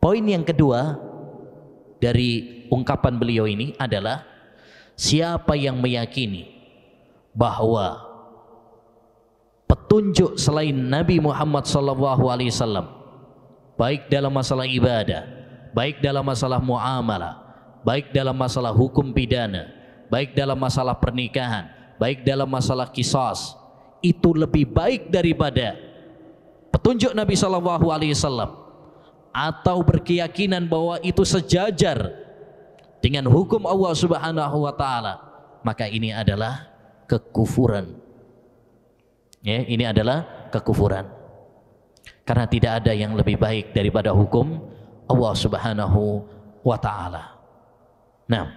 Poin yang kedua dari ungkapan beliau ini adalah siapa yang meyakini bahwa petunjuk selain Nabi Muhammad sallallahu alaihi wasallam, baik dalam masalah ibadah, baik dalam masalah muamalah, baik dalam masalah hukum pidana, baik dalam masalah pernikahan, baik dalam masalah qisas, itu lebih baik daripada petunjuk Nabi sallallahu alaihi wasallam, atau berkeyakinan bahwa itu sejajar dengan hukum Allah Subhanahu wa taala, maka ini adalah kekufuran. Ya, ini adalah kekufuran. Karena tidak ada yang lebih baik daripada hukum Allah Subhanahu wa taala. Nah,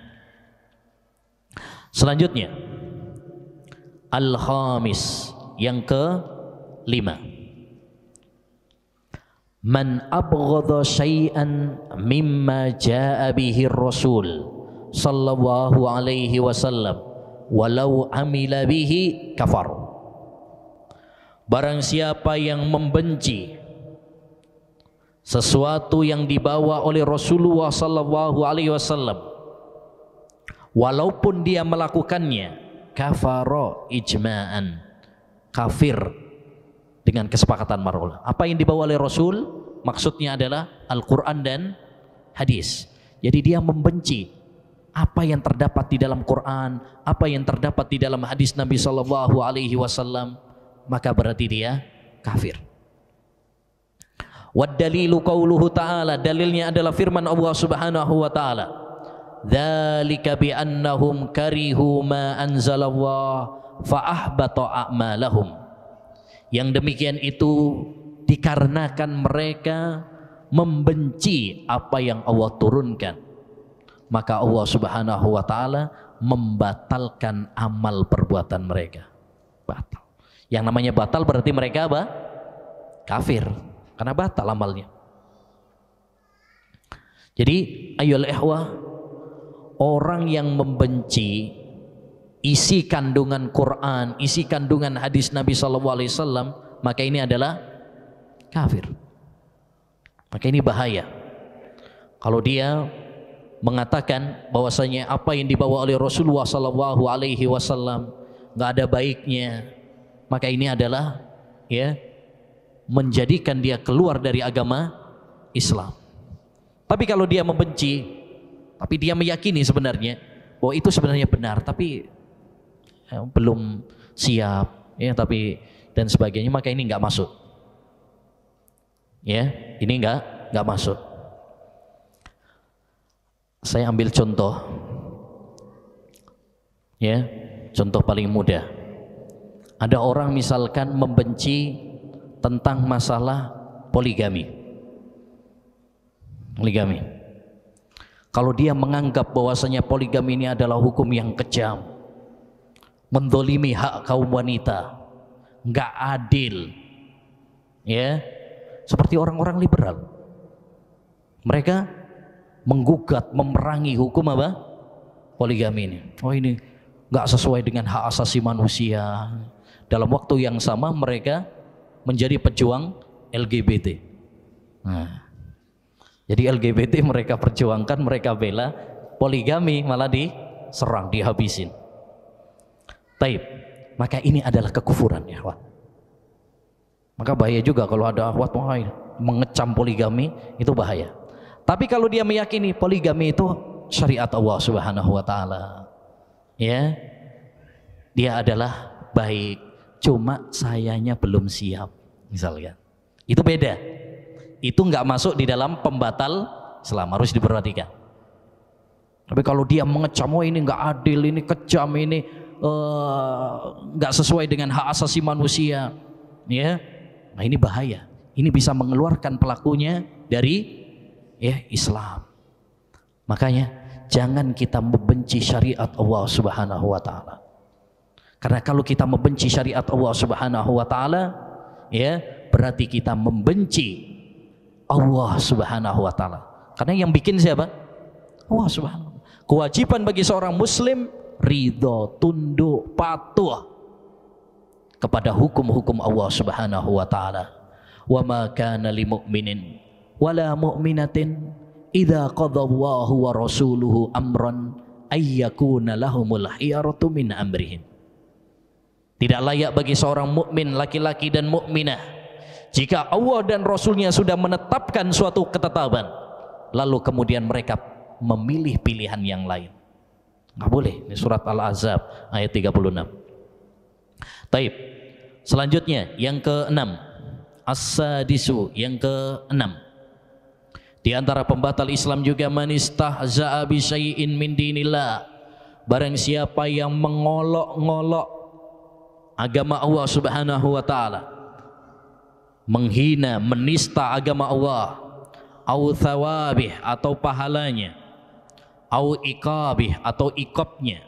selanjutnya al-khamis, yang ke-5, man abghadha syai'an mimma jaa'a bihi Rasul sallallahu alaihi wasallam walau amila bihi kafar. Barang siapa yang membenci sesuatu yang dibawa oleh Rasulullah sallallahu alaihi wasallam walaupun dia melakukannya, kafara ijma'an, kafir dengan kesepakatan para ulama. Apa yang dibawa oleh Rasul maksudnya adalah Al-Quran dan hadis. Jadi dia membenci apa yang terdapat di dalam Quran, apa yang terdapat di dalam hadis Nabi sallallahu alaihi wasallam, maka berarti dia kafir. Wad dalilu qauluhu ta'ala, dalilnya adalah firman Allah Subhanahu wa taala, dzalika bi annahum karihu ma anzalallah fa ahbata a'malahum. Yang demikian itu dikarenakan mereka membenci apa yang Allah turunkan, maka Allah Subhanahu wa taala membatalkan amal perbuatan mereka. Batal. Yang namanya batal berarti mereka apa? Kafir, karena batal amalnya. Jadi ayolah ikhwah, orang yang membenci isi kandungan Quran, isi kandungan hadis Nabi SAW, maka ini adalah kafir. Maka ini bahaya. Kalau dia mengatakan bahwasanya apa yang dibawa oleh Rasulullah SAW nggak ada baiknya, maka ini adalah ya menjadikan dia keluar dari agama Islam. Tapi kalau dia membenci tapi dia meyakini sebenarnya bahwa itu sebenarnya benar, tapi belum siap, ya, tapi dan sebagainya, maka ini nggak masuk. Ya, ini nggak masuk. Saya ambil contoh, ya, contoh paling mudah. Ada orang misalkan membenci tentang masalah poligami. Kalau dia menganggap bahwasanya poligami ini adalah hukum yang kejam, mendolimi hak kaum wanita, nggak adil, ya, seperti orang-orang liberal, mereka menggugat, memerangi hukum apa? Poligami ini. Oh, ini nggak sesuai dengan hak asasi manusia. Dalam waktu yang sama mereka menjadi pejuang LGBT. Nah, jadi LGBT mereka perjuangkan, mereka bela, poligami malah diserang, dihabisin. Taib. Maka ini adalah kekufuran, ya, Wah. Maka bahaya juga kalau ada akhwat mengecam poligami, itu bahaya. Tapi kalau dia meyakini poligami itu syariat Allah Subhanahu wa taala, ya, dia adalah baik, cuma sayanya belum siap, misalnya. Itu beda. Itu nggak masuk di dalam pembatal Islam, harus diperhatikan. Tapi kalau dia mengecam, oh ini nggak adil, ini kejam, ini nggak sesuai dengan hak asasi manusia, ya, nah ini bahaya. Ini bisa mengeluarkan pelakunya dari, ya, Islam. Makanya jangan kita membenci syariat Allah Subhanahu wa taala. Karena kalau kita membenci syariat Allah Subhanahu wa taala, ya, berarti kita membenci Allah Subhanahu wa taala. Karena yang bikin siapa? Allah Subhanahu. Kewajiban bagi seorang muslim ridho, tunduk, patuh kepada hukum-hukum Allah Subhanahu wa taala. Wa ma kana lil mu'minin wala mu'minatin idza qadallahu wa rasuluhu amran ayyakuna lahumul khiyaratu min amrihim. Tidak layak bagi seorang mukmin laki-laki dan mukminah jika Allah dan Rasulnya sudah menetapkan suatu ketetapan, lalu kemudian mereka memilih pilihan yang lain. Nggak boleh. Ini surat Al-Ahzab ayat 36. Taib. Selanjutnya yang ke-6, as-sadisu, yang ke-6. Di antara pembatal Islam juga man istahza'a bi syai'in min dinillah. Barang siapa yang mengolok-ngolok agama Allah Subhanahu wa taala, menghina, menista agama Allah, au thawabih atau pahalanya, au iqabih atau iqabnya,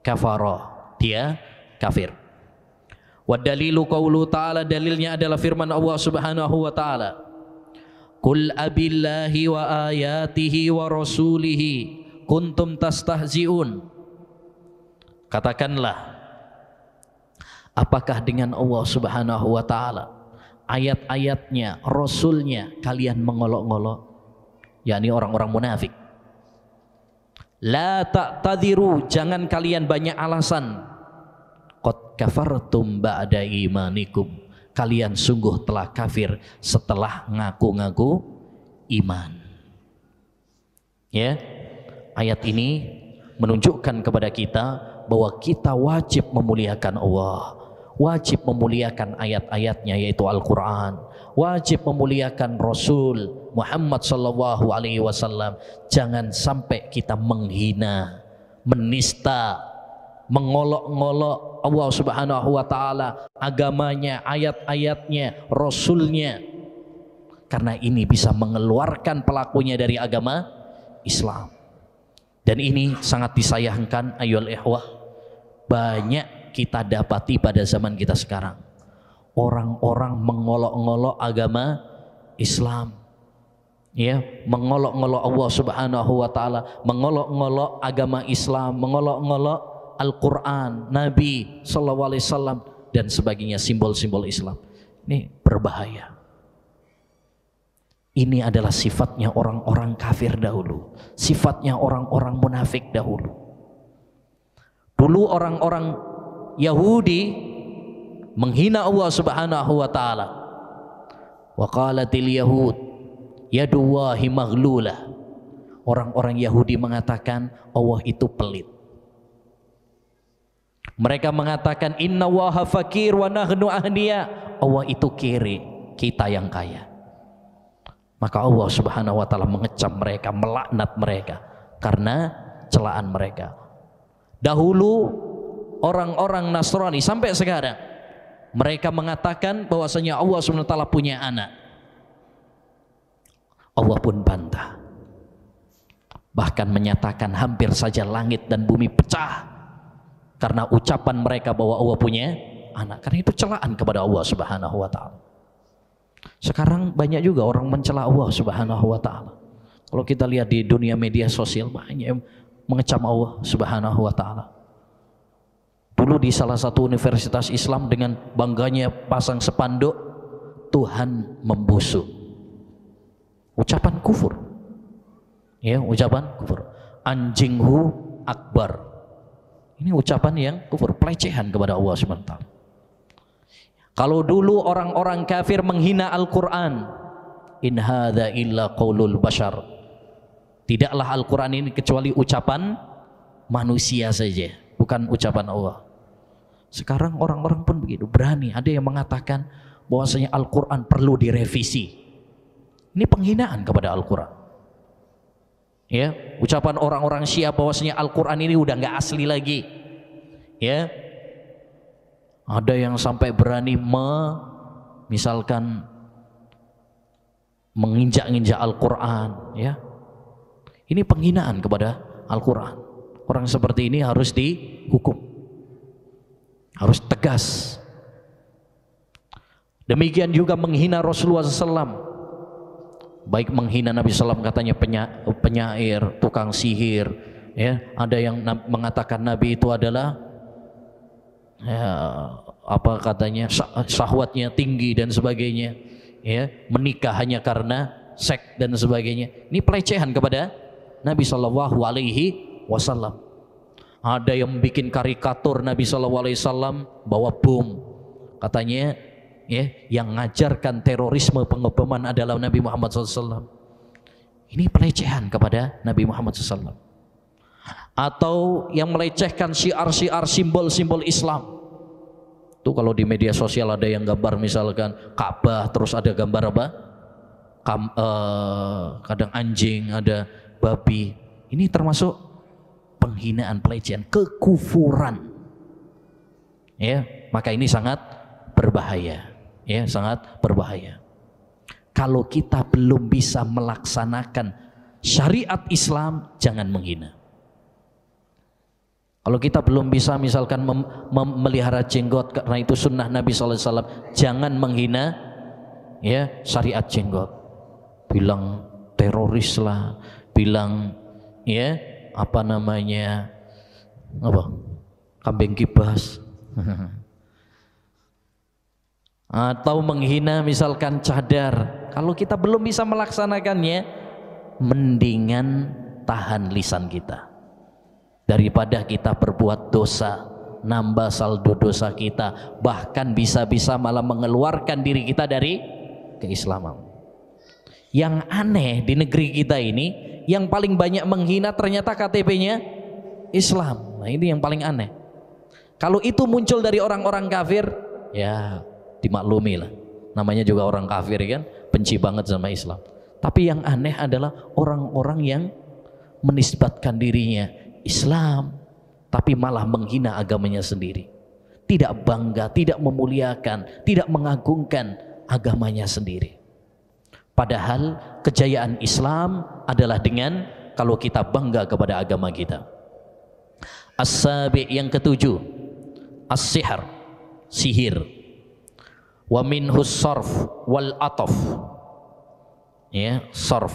kafara, dia kafir. Wa dalilu qaulu ta'ala, dalilnya adalah firman Allah Subhanahu wa taala, qul abillahi wa ayatihi wa rasulihi kuntum tastahzi'un. Katakanlah, apakah dengan Allah Subhanahu wa taala, ayat-ayatnya, rasulnya kalian mengolok-ngolok? Yakni orang-orang munafik. La ta'tadiru, jangan kalian banyak alasan. Qad kafartum ba'da imanikum, kalian sungguh telah kafir setelah ngaku-ngaku iman. Ya, ayat ini menunjukkan kepada kita bahwa kita wajib memuliakan Allah, wajib memuliakan ayat-ayatnya yaitu Al-Quran, wajib memuliakan Rasul Muhammad sallallahu alaihi wasallam. Jangan sampai kita menghina, menista, mengolok-ngolok Allah Subhanahu wa taala, agamanya, ayat-ayatnya, Rasulnya, karena ini bisa mengeluarkan pelakunya dari agama Islam. Dan ini sangat disayangkan ayyuhal ikhwah, banyak kita dapati pada zaman kita sekarang. Orang-orang mengolok-ngolok agama Islam, ya, mengolok-ngolok Allah Subhanahu wa taala, mengolok-ngolok agama Islam, mengolok-ngolok Al-Quran, Nabi sallallahu alaihi wasallam dan sebagainya, simbol-simbol Islam. Ini berbahaya. Ini adalah sifatnya orang-orang kafir dahulu, sifatnya orang-orang munafik dahulu. Dulu orang-orang Yahudi menghina Allah Subhanahu wa taala. Wa qalatil yahud yadullahi maghlulah Orang-orang Yahudi mengatakan Allah itu pelit. Mereka mengatakan inna waha fakir wa nahnu ahniya. Allah itu kiri, kita yang kaya. Maka Allah Subhanahu wa taala mengecam mereka, melaknat mereka karena celaan mereka. Dahulu orang-orang Nasrani sampai sekarang mereka mengatakan bahwasanya Allah Subhanahu wa taala punya anak. Allah pun bantah. Bahkan menyatakan hampir saja langit dan bumi pecah karena ucapan mereka bahwa Allah punya anak. Karena itu celaan kepada Allah Subhanahu wa taala. Sekarang banyak juga orang mencela Allah Subhanahu wa taala. Kalau kita lihat di dunia media sosial banyak yang mengecam Allah Subhanahu wa taala. Dulu di salah satu universitas Islam dengan bangganya pasang spanduk Tuhan membusuk. Ucapan kufur. Ya, ucapan kufur. Anjinghu akbar. Ini ucapan yang kufur, pelecehan kepada Allah Subhanahu wa taala. Kalau dulu orang-orang kafir menghina Al-Quran, in hadza illa qaulul bashar, tidaklah Al-Quran ini kecuali ucapan manusia saja, bukan ucapan Allah. Sekarang orang-orang pun begitu, berani. Ada yang mengatakan bahwasanya Al-Quran perlu direvisi. Ini penghinaan kepada Al-Quran. Ya, ucapan orang-orang Syiah bahwasanya Al-Quran ini udah nggak asli lagi. Ya, ada yang sampai berani misalkan menginjak-injak Al-Quran. Ya, ini penghinaan kepada Al-Quran. Orang seperti ini harus dihukum, harus tegas. Demikian juga menghina Rasulullah SAW. Baik menghina Nabi SAW, katanya penyair, tukang sihir. Ya, ada yang mengatakan Nabi itu adalah ya, apa katanya syahwatnya tinggi dan sebagainya. Ya, menikah hanya karena seks dan sebagainya. Ini pelecehan kepada Nabi SAW. Ada yang bikin karikatur Nabi SAW bawa bom, katanya ya, yang mengajarkan terorisme pengeboman adalah Nabi Muhammad SAW. Ini pelecehan kepada Nabi Muhammad SAW. Atau yang melecehkan syiar-syiar, simbol-simbol Islam. Tuh kalau di media sosial ada yang gambar misalkan Ka'bah, terus ada gambar apa? Kadang anjing, ada babi. Ini termasuk penghinaan, pelecehan, kekufuran. Ya, maka ini sangat berbahaya. Ya, sangat berbahaya. Kalau kita belum bisa melaksanakan syariat Islam, jangan menghina. Kalau kita belum bisa misalkan memelihara jenggot karena itu sunnah Nabi SAW, jangan menghina ya syariat jenggot. Bilang teroris lah, bilang ya apa namanya, apa, kambing kibas. Atau menghina misalkan cadar. Kalau kita belum bisa melaksanakannya, mendingan tahan lisan kita daripada kita berbuat dosa, nambah saldo dosa kita, bahkan bisa-bisa malah mengeluarkan diri kita dari keislaman. Yang aneh di negeri kita ini, yang paling banyak menghina ternyata KTP-nya Islam. Nah, ini yang paling aneh. Kalau itu muncul dari orang-orang kafir, ya dimaklumi lah, namanya juga orang kafir kan, benci banget sama Islam. Tapi yang aneh adalah orang-orang yang menisbatkan dirinya Islam tapi malah menghina agamanya sendiri, tidak bangga, tidak memuliakan, tidak mengagungkan agamanya sendiri. Padahal kejayaan Islam adalah dengan kalau kita bangga kepada agama kita. As-sabi, yang ketujuh, as-sihr, sihir. Wa minhus sarf wal ataf. Ya, sarf.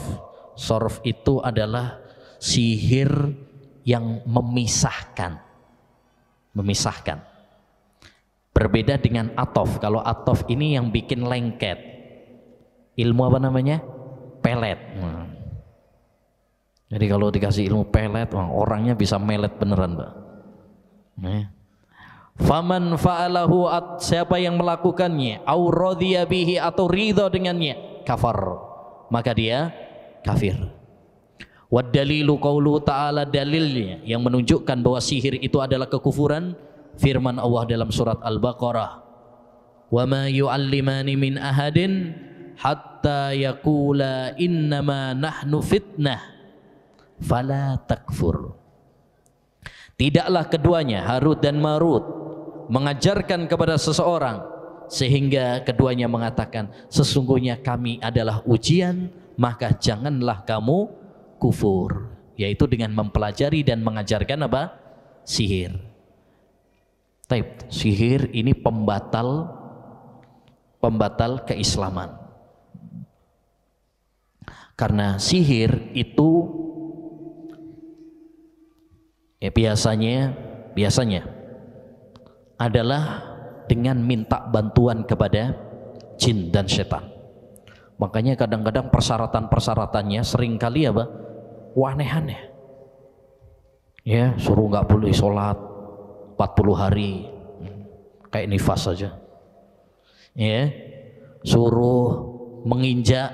Sarf itu adalah sihir yang memisahkan. Memisahkan. Berbeda dengan ataf. Kalau ataf ini yang bikin lengket. Ilmu apa namanya? Pelet. Jadi kalau dikasih ilmu pelet, orangnya bisa melet beneran, Mbak. Faman fa'alahu, siapa yang melakukannya, au radhiya bihi, atau ridha dengannya, kafar, maka dia kafir. Wad dalilu qaulu ta'ala, dalilnya yang menunjukkan bahwa sihir itu adalah kekufuran, firman Allah dalam surat Al-Baqarah, wa ma yu'allimani min ahadin hatta yaqula innama nahnu fitnah fala takfur. Tidaklah keduanya, Harut dan Marut, mengajarkan kepada seseorang sehingga keduanya mengatakan sesungguhnya kami adalah ujian, maka janganlah kamu kufur, yaitu dengan mempelajari dan mengajarkan apa? Sihir. Taib, sihir ini pembatal keislaman. Karena sihir itu ya biasanya adalah dengan minta bantuan kepada jin dan setan. Makanya kadang-kadang persyaratan-persyaratannya seringkali apa? Aneh-aneh. Ya, suruh nggak boleh sholat 40 hari, kayak nifas saja. Ya, suruh menginjak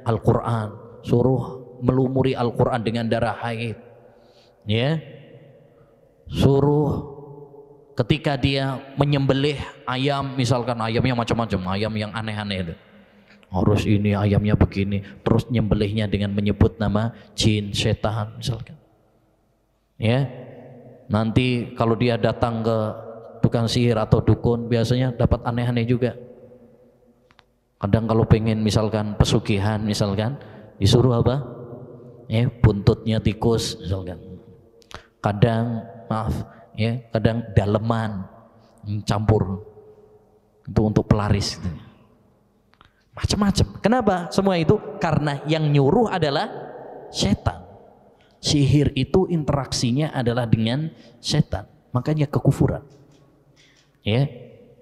Al-Quran, suruh melumuri Al-Quran dengan darah haid. Ya, suruh ketika dia menyembelih ayam, misalkan ayamnya macam-macam, ayam yang aneh-aneh itu, harus ini ayamnya begini, terus nyembelihnya dengan menyebut nama jin, setan misalkan. Ya, nanti kalau dia datang ke tukang sihir atau dukun, biasanya dapat aneh-aneh juga. Kadang kalau pengen misalkan pesugihan, misalkan disuruh apa? Ya, buntutnya tikus misalkan. Kadang ya, kadang daleman campur itu untuk pelaris gitu. Macam-macam. Kenapa semua itu? Karena yang nyuruh adalah setan. Sihir itu interaksinya adalah dengan setan, makanya kekufuran. Ya,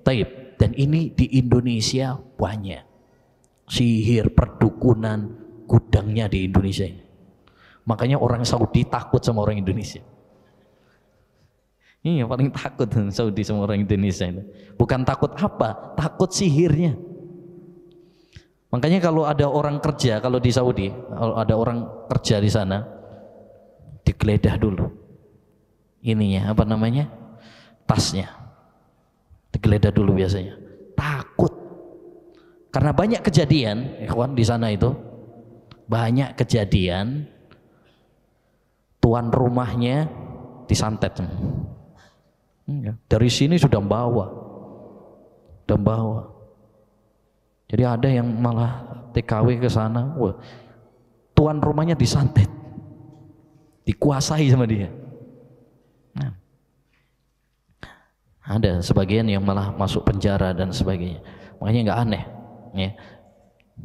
taib. Dan ini di Indonesia banyak. Sihir, perdukunan, gudangnya di Indonesia ini. Makanya orang Saudi takut sama orang Indonesia. Iya, paling takut Saudi sama orang Indonesia ini. Bukan takut apa? Takut sihirnya. Makanya kalau ada orang kerja, kalau di Saudi, kalau ada orang kerja di sana, digeledah dulu. Ininya, apa namanya? Tasnya. Digeledah dulu biasanya. Takut. Karena banyak kejadian, ikhwan, di sana itu banyak kejadian tuan rumahnya disantet. Dari sini sudah bawa. Jadi ada yang malah TKW ke sana, wah, tuan rumahnya disantet, dikuasai sama dia. Nah, ada sebagian yang malah masuk penjara dan sebagainya. Makanya nggak aneh, ya,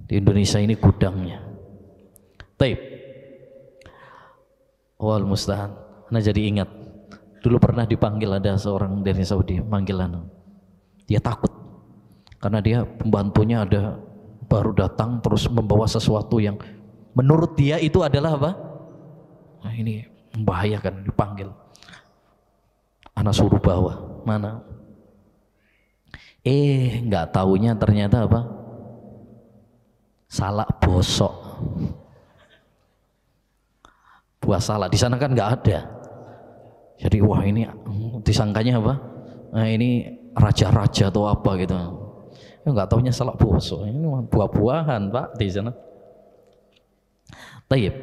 di Indonesia ini gudangnya. Taib. Wal musta'an. Nah, jadi ingat, dulu pernah dipanggil ada seorang dari Saudi, panggilan. Dia takut karena dia pembantunya ada baru datang terus membawa sesuatu yang menurut dia itu adalah apa? Nah, ini membahayakan, dipanggil. Anak suruh bawa, mana? Nggak taunya ternyata apa? Salak bosok. Buah salak, di sana kan nggak ada. Jadi wah, ini disangkanya apa? Nah, ini raja-raja atau apa gitu. Nggak taunya salak bosok. Ini buah-buahan, Pak, di sana. Taib.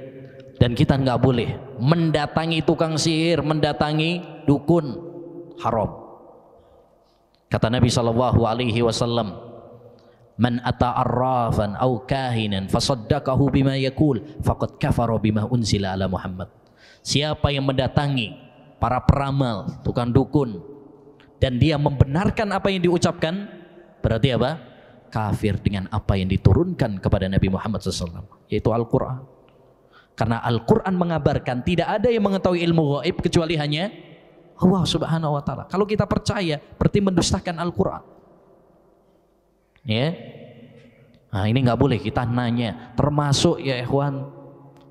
Dan kita nggak boleh mendatangi tukang sihir, mendatangi dukun, haram. Kata Nabi SAW, man ata arrafan aw kahinan fasaddaqahu bima yaqul faqad kafara bima unzila ala Muhammad. Siapa yang mendatangi para peramal, tukang dukun, dan dia membenarkan apa yang diucapkan, berarti apa? Kafir dengan apa yang diturunkan kepada Nabi Muhammad SAW, yaitu Al-Quran. Karena Al-Quran mengabarkan tidak ada yang mengetahui ilmu gaib kecuali hanya Allah Subhanahu wa Ta'ala. Kalau kita percaya, berarti mendustakan Al-Quran. Ya, nah ini nggak boleh kita nanya. Termasuk ya ikhwan,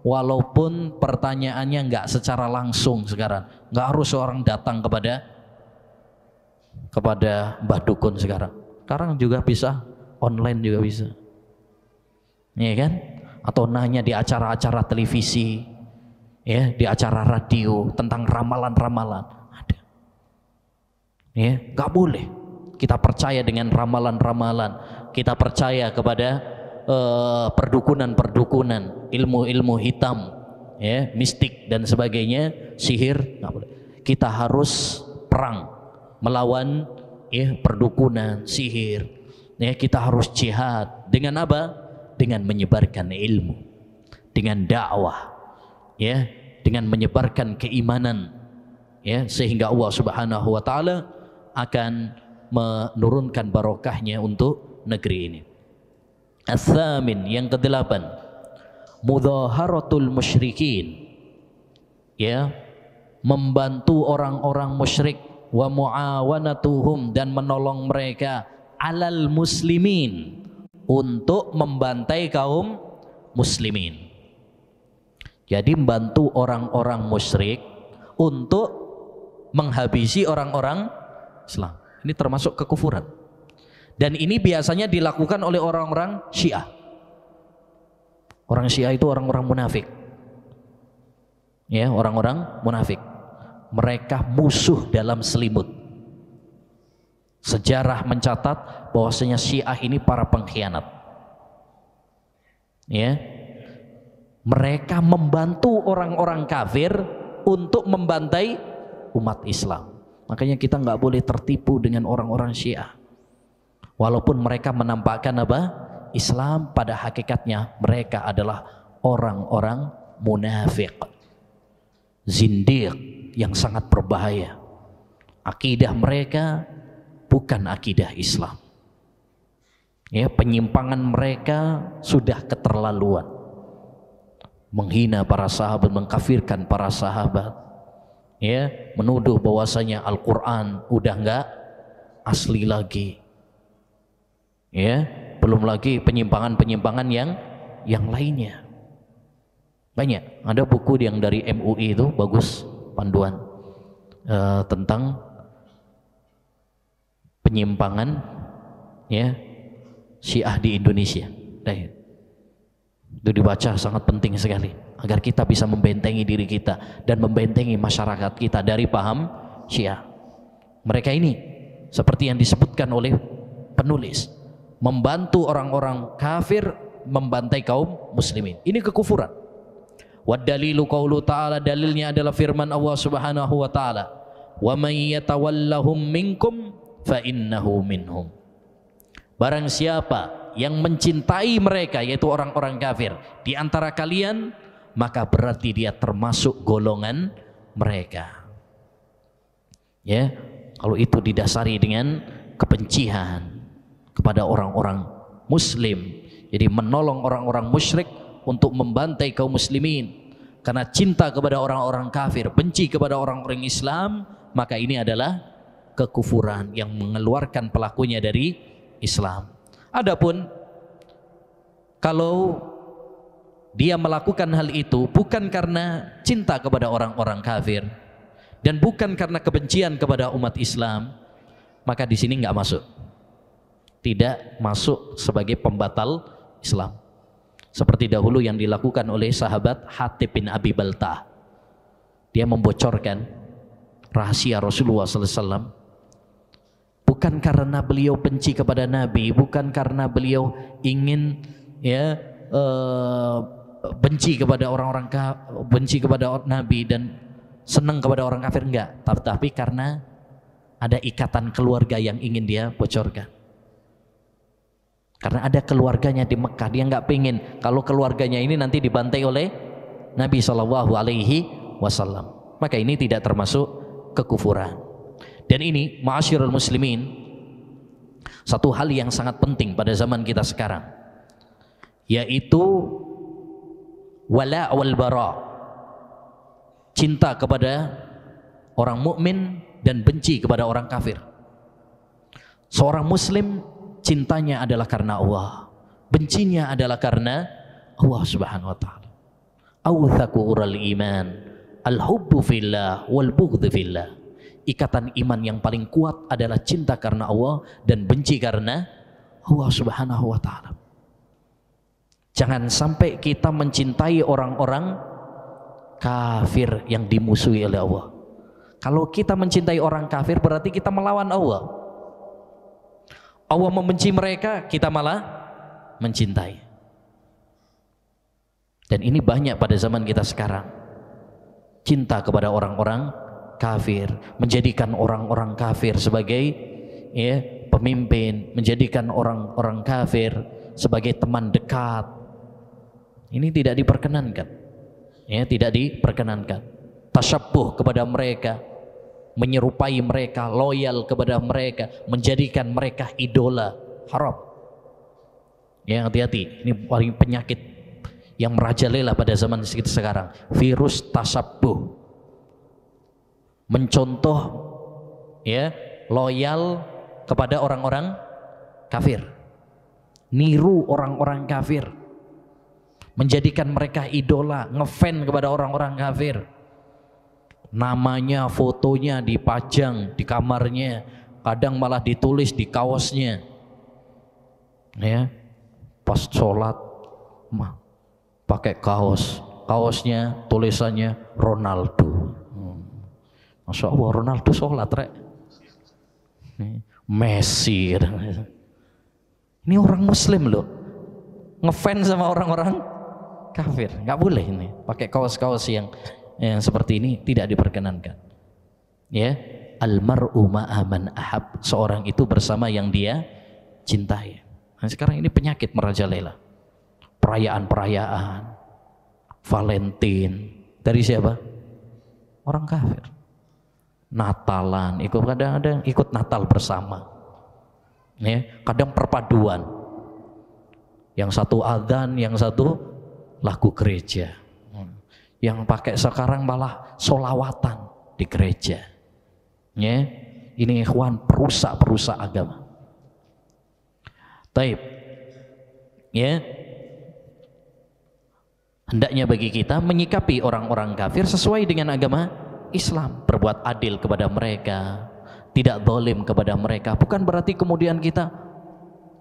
walaupun pertanyaannya nggak secara langsung sekarang, nggak harus orang datang kepada Mbah Dukun sekarang. Sekarang juga bisa, online juga bisa, ya kan? Atau nanya di acara-acara televisi, ya, di acara radio tentang ramalan-ramalan ada. Ya, nggak boleh. Kita percaya dengan ramalan-ramalan. Kita percaya kepada perdukunan-perdukunan, ilmu-ilmu hitam, ya, mistik dan sebagainya, sihir, nggak boleh. Kita harus perang melawan, ya, perdukunan, sihir. Ya, kita harus jihad dengan apa? Dengan menyebarkan ilmu, dengan dakwah, ya, dengan menyebarkan keimanan, ya, sehingga Allah Subhanahu wa taala akan menurunkan barokahnya untuk negeri ini. As-samin, yang ke-8, mudhaharatul musyrikin, ya, membantu orang-orang musyrik, wa muawanatuhum, dan menolong mereka, alal muslimin, untuk membantai kaum muslimin. Jadi membantu orang-orang musyrik untuk menghabisi orang-orang Islam. Ini termasuk kekufuran. Dan ini biasanya dilakukan oleh orang-orang Syiah. Orang Syiah itu orang-orang munafik. Ya, orang-orang munafik. Mereka musuh dalam selimut. Sejarah mencatat bahwasanya Syiah ini para pengkhianat. Ya. Mereka membantu orang-orang kafir untuk membantai umat Islam. Makanya kita nggak boleh tertipu dengan orang-orang Syiah. Walaupun mereka menampakkan apa? Islam, pada hakikatnya mereka adalah orang-orang munafik, zindiq, yang sangat berbahaya. Akidah mereka bukan akidah Islam. Ya, penyimpangan mereka sudah keterlaluan. Menghina para sahabat, mengkafirkan para sahabat. Ya, menuduh bahwasanya Al-Quran udah nggak asli lagi. Ya, belum lagi penyimpangan-penyimpangan yang lainnya. Banyak. Ada buku yang dari MUI itu bagus, panduan tentang penyimpangan, ya, Syiah di Indonesia. Itu dibaca, sangat penting sekali agar kita bisa membentengi diri kita dan membentengi masyarakat kita dari paham Syiah. Mereka ini seperti yang disebutkan oleh penulis, membantu orang-orang kafir membantai kaum muslimin. Ini kekufuran. Wa dalilu qaulu ta'ala, dalilnya adalah firman Allah Subhanahu wa taala, wa may yatawallahum minkum fa innahu minhum. Barang siapa yang mencintai mereka, yaitu orang-orang kafir, di antara kalian, maka berarti dia termasuk golongan mereka. Ya, kalau itu didasari dengan kebencian kepada orang-orang muslim, jadi menolong orang-orang musyrik untuk membantai kaum muslimin karena cinta kepada orang-orang kafir, benci kepada orang-orang Islam, maka ini adalah kekufuran yang mengeluarkan pelakunya dari Islam. Adapun kalau dia melakukan hal itu bukan karena cinta kepada orang-orang kafir dan bukan karena kebencian kepada umat Islam, maka di sini nggak masuk. Tidak masuk sebagai pembatal Islam. Seperti dahulu yang dilakukan oleh sahabat Hatib bin Abi Baltah. Dia membocorkan rahasia Rasulullah SAW. Bukan karena beliau benci kepada Nabi, bukan karena beliau ingin, ya, benci kepada orang-orang benci kepada Nabi dan senang kepada orang kafir, enggak, tapi karena ada ikatan keluarga yang ingin dia bocorkan. Karena ada keluarganya di Mekah, dia nggak pengen kalau keluarganya ini nanti dibantai oleh Nabi SAW. Maka ini tidak termasuk kekufuran. Dan ini, ma'asyiral muslimin, satu hal yang sangat penting pada zaman kita sekarang, yaitu wala wal bara, cinta kepada orang mukmin dan benci kepada orang kafir. Seorang muslim cintanya adalah karena Allah, bencinya adalah karena Allah Subhanahu wa taala. Awthaqu ural iman al-hubbu fillah wal bughdhu fillah. Ikatan iman yang paling kuat adalah cinta karena Allah dan benci karena Allah Subhanahu wa taala. Jangan sampai kita mencintai orang-orang kafir yang dimusuhi oleh Allah. Kalau kita mencintai orang kafir berarti kita melawan Allah. Allah membenci mereka, kita malah mencintai. Dan ini banyak pada zaman kita sekarang. Cinta kepada orang-orang kafir, menjadikan orang-orang kafir sebagai pemimpin, menjadikan orang-orang kafir sebagai teman dekat. Ini tidak diperkenankan. Tidak diperkenankan. Tasyabbuh kepada mereka, menyerupai mereka, loyal kepada mereka, menjadikan mereka idola, haram. Hati-hati, ini paling penyakit yang merajalela pada zaman kita sekarang, virus tasyabbuh. Mencontoh loyal kepada orang-orang kafir, niru orang-orang kafir, menjadikan mereka idola, ngefans kepada orang-orang kafir. Namanya, fotonya dipajang di kamarnya, kadang malah ditulis di kaosnya. Pas sholat pakai kaosnya tulisannya Ronaldo. Masya Allah, Ronaldo sholat rek. Messi. Ini orang Muslim loh, ngefans sama orang-orang kafir. Nggak boleh ini pakai kaos-kaos yang seperti ini, tidak diperkenankan. Almar'u ma'a man ahab, seorang itu bersama yang dia cintai. Nah, sekarang ini penyakit merajalela. Perayaan-perayaan Valentine dari siapa? Orang kafir. Natalan, kadang-kadang ikut Natal bersama. Kadang perpaduan. Yang satu adzan, yang satu lagu gereja. Yang pakai sekarang malah solawatan di gereja. Ini ikhwan, perusak agama. Taib. Hendaknya bagi kita menyikapi orang-orang kafir sesuai dengan agama Islam, berbuat adil kepada mereka, tidak zalim kepada mereka. Bukan berarti kemudian kita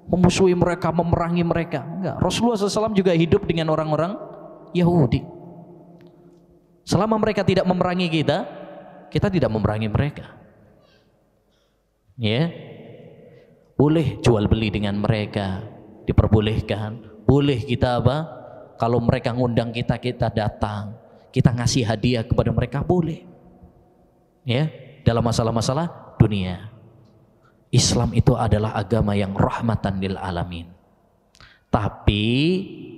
memusuhi mereka, memerangi mereka. Enggak. Rasulullah SAW juga hidup dengan orang-orang Yahudi. Selama mereka tidak memerangi kita, kita tidak memerangi mereka. Boleh jual beli dengan mereka, diperbolehkan. Boleh kita kalau mereka ngundang kita, kita datang, kita ngasih hadiah kepada mereka, boleh. Dalam masalah-masalah dunia. Islam itu adalah agama yang rahmatan lil alamin. Tapi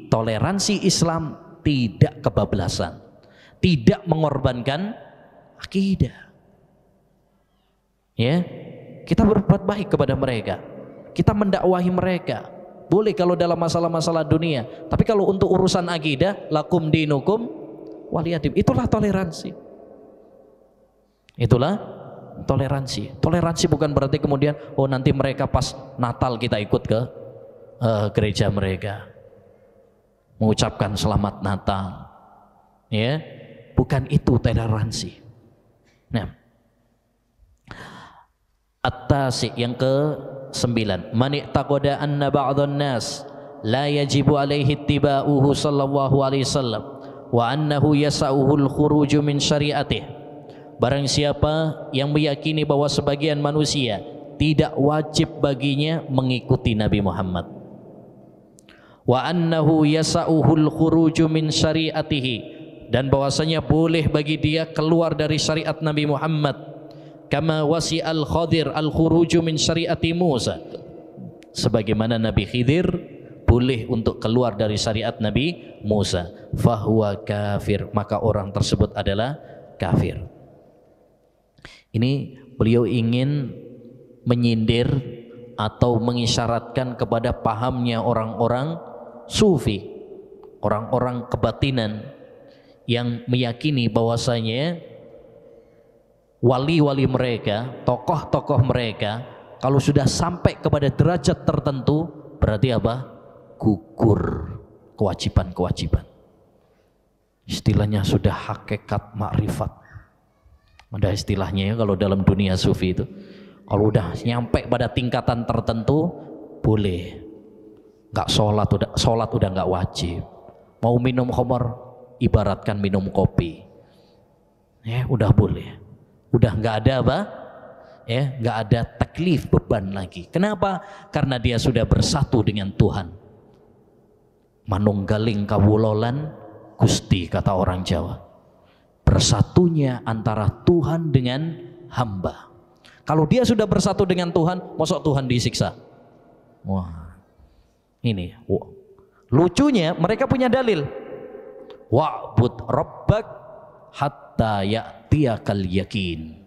toleransi Islam tidak kebablasan, tidak mengorbankan akidah. Kita berbuat baik kepada mereka, kita mendakwahi mereka, boleh kalau dalam masalah-masalah dunia. Tapi kalau untuk urusan akidah, lakum dinukum waliyadin. Itulah toleransi. Toleransi bukan berarti kemudian nanti mereka pas Natal kita ikut ke gereja mereka, mengucapkan selamat Natal. Bukan itu toleransi. Nah, At-Tasi, yang ke-9, man i'taqada anna ba'dhan nas la yajibu alaihi ittiba'uhu sallallahu alaihi wasallam wa annahu yasa'uhul khuruju min syari'atih. Barang siapa yang meyakini bahwa sebagian manusia tidak wajib baginya mengikuti Nabi Muhammad, wa annahu yasa'uhul khuruju min syari'atihi, dan bahwasanya boleh bagi dia keluar dari syariat Nabi Muhammad, kama wasi'al Khadir al-khuruju min syariati Musa, sebagaimana Nabi Khidir boleh untuk keluar dari syariat Nabi Musa, fahuwa kafir, maka orang tersebut adalah kafir. Ini beliau ingin menyindir atau mengisyaratkan kepada pahamnya orang-orang sufi, orang-orang kebatinan yang meyakini bahwasanya wali-wali mereka, tokoh-tokoh mereka, kalau sudah sampai kepada derajat tertentu, berarti gugur kewajiban-kewajiban. Istilahnya sudah hakikat makrifat. Ada istilahnya kalau dalam dunia sufi itu, kalau udah nyampe pada tingkatan tertentu, boleh. Nggak sholat udah nggak wajib. Mau minum khamar, ibaratkan minum kopi. Ya, udah boleh. Udah nggak ada apa? Ya, nggak ada taklif, beban lagi. Kenapa? Karena dia sudah bersatu dengan Tuhan. Manunggaling kawulolan Gusti, kata orang Jawa. Bersatunya antara Tuhan dengan hamba. Kalau dia sudah bersatu dengan Tuhan, masa Tuhan disiksa? Wah, ini lucunya mereka punya dalil. Wa'bud rabbak hatta ya'tiyakal yakin.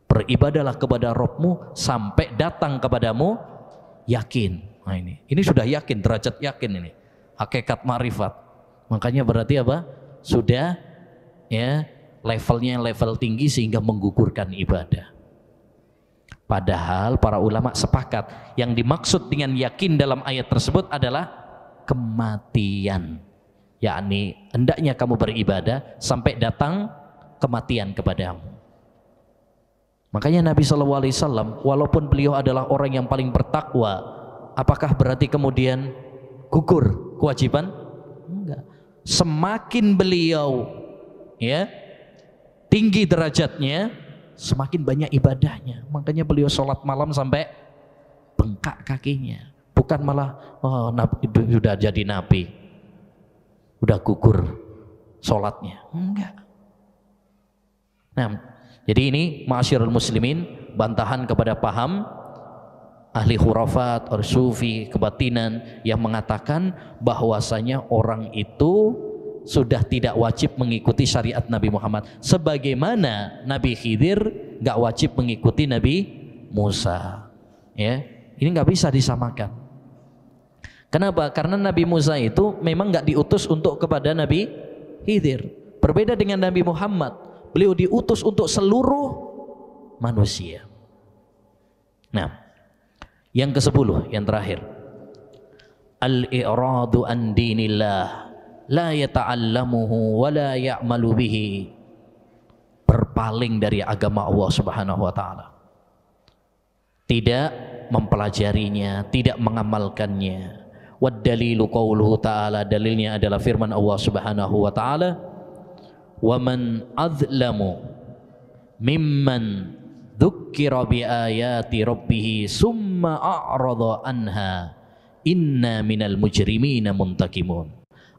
Beribadalah kepada Rabbmu sampai datang kepadamu yakin. Nah ini sudah yakin, derajat yakin ini. Hakikat ma'rifat. Makanya berarti apa? Sudah ya levelnya level tinggi sehingga menggugurkan ibadah. Padahal para ulama sepakat yang dimaksud dengan yakin dalam ayat tersebut adalah kematian. Yakni hendaknya kamu beribadah sampai datang kematian kepadamu. Makanya Nabi SAW walaupun beliau adalah orang yang paling bertakwa, apakah berarti kemudian gugur kewajiban? Enggak. Semakin beliau ya tinggi derajatnya, semakin banyak ibadahnya. Makanya beliau sholat malam sampai bengkak kakinya. Bukan malah sudah jadi nabi, udah gugur sholatnya. Enggak. Nah, jadi ini ma'asyiral muslimin, bantahan kepada paham ahli khurafat, sufi, kebatinan yang mengatakan bahwasanya orang itu sudah tidak wajib mengikuti syariat Nabi Muhammad, sebagaimana Nabi Khidir nggak wajib mengikuti Nabi Musa. Ya, ini nggak bisa disamakan. Kenapa? Karena Nabi Musa itu memang nggak diutus untuk kepada Nabi Khidir. Berbeda dengan Nabi Muhammad. Beliau diutus untuk seluruh manusia. Nah, yang ke-10, yang terakhir. Al-i'radu an dinillah la yata'allamuhu wa la ya'malu bihi. Berpaling dari agama Allah Subhanahu wa taala. Tidak mempelajarinya, tidak mengamalkannya. Wad dalilu qauluhu ta'ala, dalilnya adalah firman Allah Subhanahu wa taala, وَمَنْ أَظْلَمُ مِمَّنْ ذُكِّرَ بِآيَاتِ رَبِّهِ ثُمَّ أَعْرَضَ عَنْهَا إِنَّا مِنَ الْمُجْرِمِينَ مُنْتَقِمُونَ.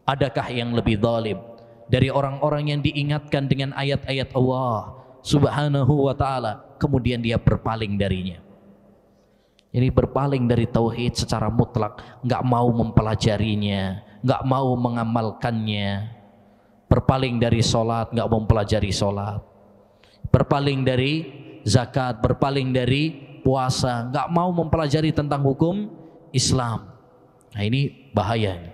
Adakah yang lebih zalim dari orang-orang yang diingatkan dengan ayat-ayat Allah Subhanahu wa taala kemudian dia berpaling darinya? Jadi berpaling dari tauhid secara mutlak, enggak mau mempelajarinya, enggak mau mengamalkannya. Berpaling dari sholat, nggak mau mempelajari sholat. Berpaling dari zakat, berpaling dari puasa, nggak mau mempelajari tentang hukum Islam. Nah ini bahaya.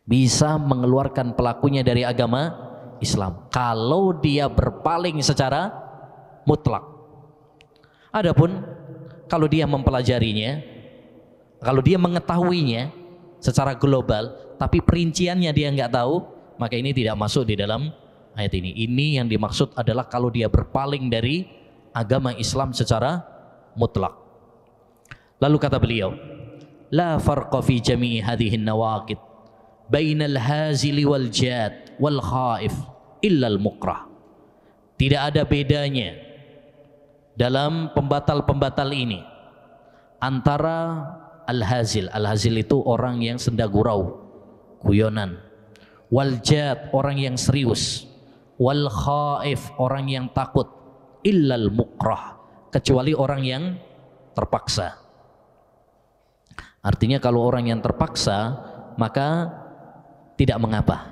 Bisa mengeluarkan pelakunya dari agama Islam kalau dia berpaling secara mutlak. Adapun kalau dia mempelajarinya, kalau dia mengetahuinya secara global, tapi perinciannya dia nggak tahu, maka ini tidak masuk di dalam ayat ini. Ini yang dimaksud adalah kalau dia berpaling dari agama Islam secara mutlak. Lalu kata beliau, la farqa fi jami'i hadhihi an-nawaqid bainal hazili wal jad wal khaif illa al mukrah. Tidak ada bedanya dalam pembatal-pembatal ini antara al-hazil. Al-hazil itu orang yang senda gurau, guyonan. Wal jad, orang yang serius. Wal khaif, orang yang takut. Illal mukrah, kecuali orang yang terpaksa. Artinya kalau orang yang terpaksa maka tidak mengapa.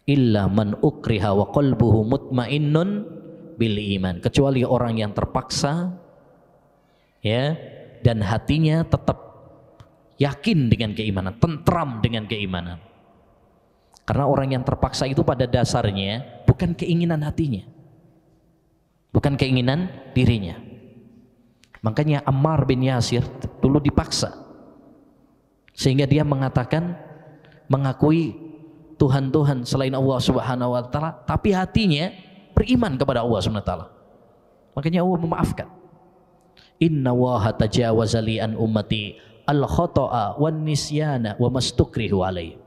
Illa man ukriha wa qalbuhu mutmainnun bil iman, kecuali orang yang terpaksa ya dan hatinya tetap yakin dengan keimanan, tentram dengan keimanan. Karena orang yang terpaksa itu pada dasarnya bukan keinginan hatinya, bukan keinginan dirinya. Makanya Ammar bin Yasir dulu dipaksa sehingga dia mengatakan, mengakui Tuhan-Tuhan selain Allah Subhanahu wa taala, tapi hatinya beriman kepada Allah Subhanahu wa taala. Makanya Allah memaafkan. Inna waha tajawaza li an ummati al-khata'a wan nisyana wa mastukrihu alaihi.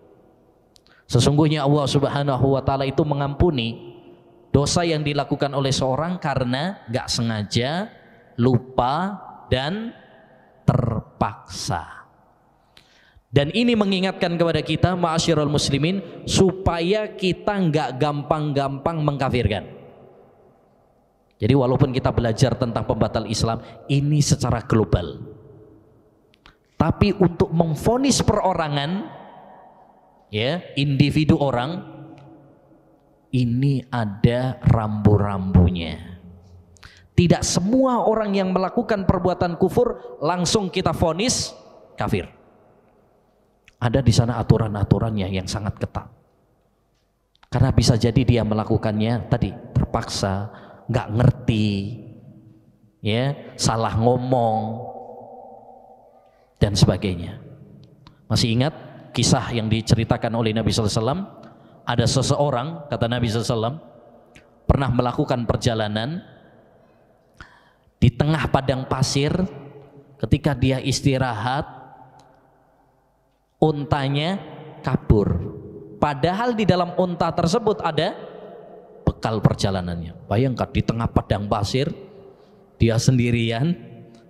Sesungguhnya Allah Subhanahu wa taala itu mengampuni dosa yang dilakukan oleh seorang karena nggak sengaja, lupa, dan terpaksa. Dan ini mengingatkan kepada kita, ma'asyiral muslimin, supaya kita nggak gampang-gampang mengkafirkan. Jadi walaupun kita belajar tentang pembatal Islam ini secara global, tapi untuk memvonis perorangan, ya, individu orang, ini ada rambu-rambunya. Tidak semua orang yang melakukan perbuatan kufur langsung kita vonis kafir. Ada di sana aturan-aturannya yang sangat ketat. Karena bisa jadi dia melakukannya tadi terpaksa, nggak ngerti, ya, salah ngomong dan sebagainya. Masih ingat kisah yang diceritakan oleh Nabi SAW? Ada seseorang, kata Nabi SAW, pernah melakukan perjalanan di tengah padang pasir. Ketika dia istirahat, untanya kabur. Padahal di dalam unta tersebut ada bekal perjalanannya. Bayangkan di tengah padang pasir, dia sendirian,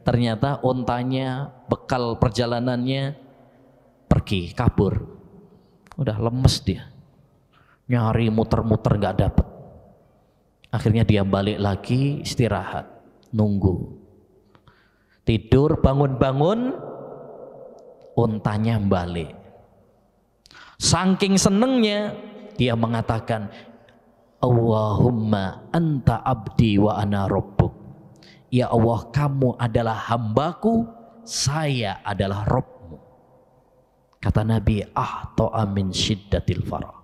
ternyata untanya, bekal perjalanannya pergi, kabur. Udah lemes dia, nyari muter-muter nggak dapet. Akhirnya dia balik lagi, istirahat, nunggu, tidur, bangun-bangun, untanya balik. Saking senengnya dia mengatakan, Allahumma anta abdi wa ana rabbuk. Ya Allah, kamu adalah hambaku, saya adalah Rabbmu. Kata Nabi, ahta'a min syiddatil farah.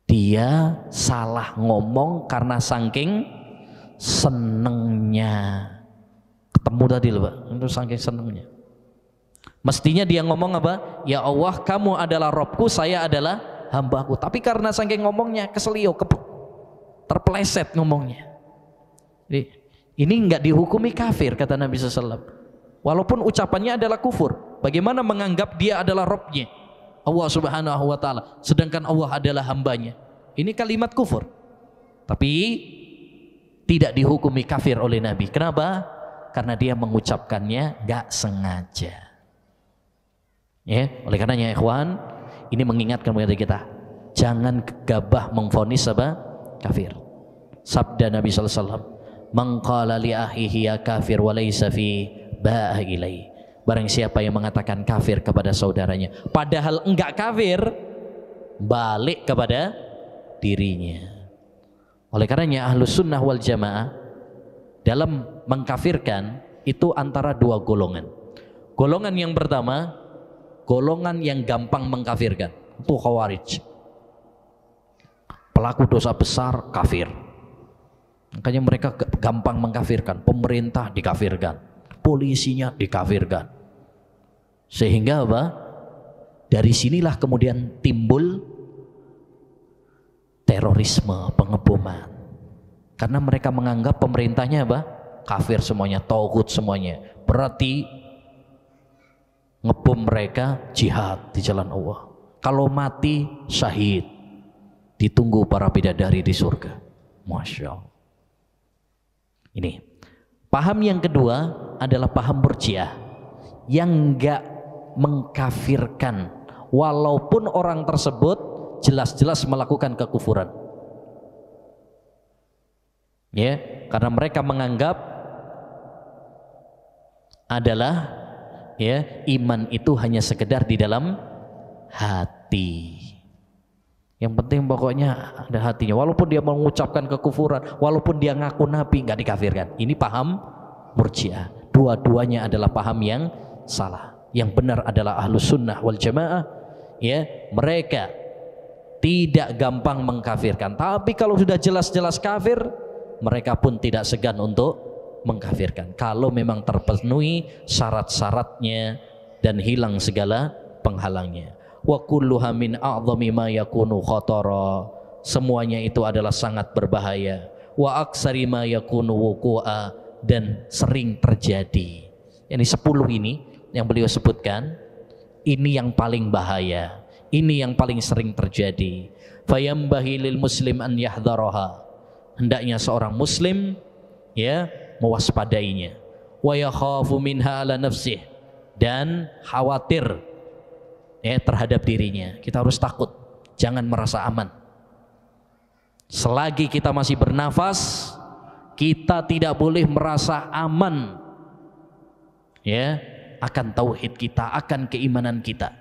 Dia salah ngomong karena saking senengnya. Ketemu tadi loh Pak, itu saking senengnya. Mestinya dia ngomong apa? Ya Allah, kamu adalah Rabbku, saya adalah hambaku. Tapi karena saking ngomongnya keselio, terpeleset ngomongnya. Jadi, ini enggak dihukumi kafir, kata Nabi SAW. Walaupun ucapannya adalah kufur. Bagaimana menganggap dia adalah Rabbnya, Allah Subhanahu wa ta'ala, sedangkan Allah adalah hambanya? Ini kalimat kufur. Tapi tidak dihukumi kafir oleh Nabi. Kenapa? Karena dia mengucapkannya enggak sengaja. Ya, oleh karenanya ikhwan, ini mengingatkan kepada kita, jangan gegabah memvonis apa? Kafir. Sabda Nabi sallallahu alaihi wasallam, "Man qala li akhihi ya kafir wa laysa fi ba'a ilai." Barang siapa yang mengatakan kafir kepada saudaranya padahal enggak kafir, balik kepada dirinya. Oleh karenanya Ahlus Sunnah wal Jamaah dalam mengkafirkan itu antara dua golongan. Golongan yang pertama, golongan yang gampang mengkafirkan, itu Khawarij. Pelaku dosa besar kafir. Makanya mereka gampang mengkafirkan. Pemerintah dikafirkan, polisinya dikafirkan. Sehingga apa? Dari sinilah kemudian timbul terorisme, pengeboman. Karena mereka menganggap pemerintahnya apa? Kafir semuanya, tauhid semuanya. Berarti ngebom mereka jihad di jalan Allah. Kalau mati syahid, ditunggu para bidadari di surga. Masya Allah. Ini paham yang kedua adalah paham Murji'ah yang enggak mengkafirkan walaupun orang tersebut jelas-jelas melakukan kekufuran. Ya, karena mereka menganggap adalah, ya, iman itu hanya sekedar di dalam hati. Yang penting pokoknya ada hatinya. Walaupun dia mengucapkan kekufuran, walaupun dia ngaku nabi, nggak dikafirkan. Ini paham Murji'ah. Dua-duanya adalah paham yang salah. Yang benar adalah Ahlus Sunnah wal Jamaah. Ya, mereka tidak gampang mengkafirkan. Tapi kalau sudah jelas-jelas kafir, mereka pun tidak segan untuk mengkafirkan kalau memang terpenuhi syarat-syaratnya dan hilang segala penghalangnya. Wa kulluha min a'dhami ma yakunu khatara. Semuanya itu adalah sangat berbahaya. Wa aksari ma yakunu wuqu'a, dan sering terjadi. Ini 10 ini yang beliau sebutkan, ini yang paling bahaya. Ini yang paling sering terjadi. Fayambahi lil muslim an yahdharaha. hendaknya seorang muslim ya mewaspadainya. Wa yakhafu minha ala nafsih, dan khawatir ya terhadap dirinya. Kita harus takut, jangan merasa aman. Selagi kita masih bernafas, kita tidak boleh merasa aman ya akan tauhid kita, akan keimanan kita.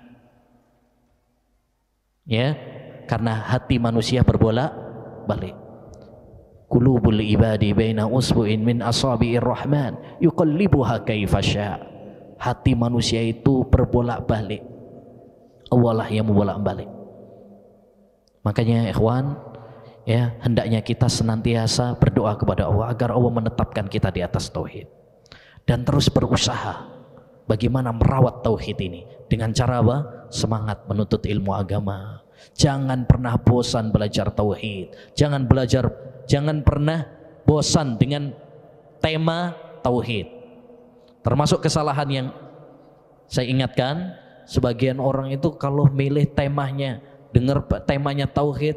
Ya, karena hati manusia berbolak-balik. Qulubul ibadi baina usbu'in min asabi'ir rahman yuqallibuha kaifa syaa. Hati manusia itu berbolak-balik. Allah lah yang membolak-balik. Makanya ikhwan, ya, hendaknya kita senantiasa berdoa kepada Allah agar Allah menetapkan kita di atas tauhid, dan terus berusaha bagaimana merawat tauhid ini dengan cara apa? Semangat menuntut ilmu agama. Jangan pernah bosan belajar tauhid. Jangan pernah bosan dengan tema tauhid. Termasuk kesalahan yang saya ingatkan, sebagian orang itu kalau milih temanya, dengar temanya tauhid,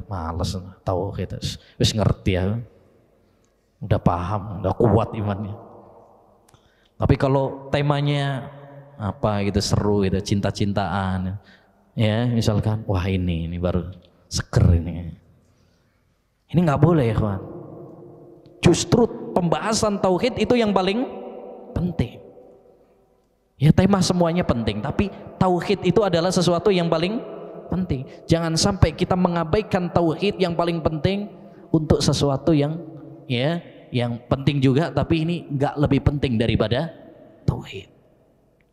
males tauhid, wis ngerti ya, udah paham, udah kuat imannya. Tapi kalau temanya apa gitu seru gitu, cinta-cintaan, ya misalkan, wah ini baru seger ini nggak boleh ya kawan. Justru pembahasan tauhid itu yang paling penting. Ya tema semuanya penting, tapi tauhid itu adalah sesuatu yang paling penting. Jangan sampai kita mengabaikan tauhid yang paling penting untuk sesuatu yang ya yang penting juga, tapi ini nggak lebih penting daripada tauhid.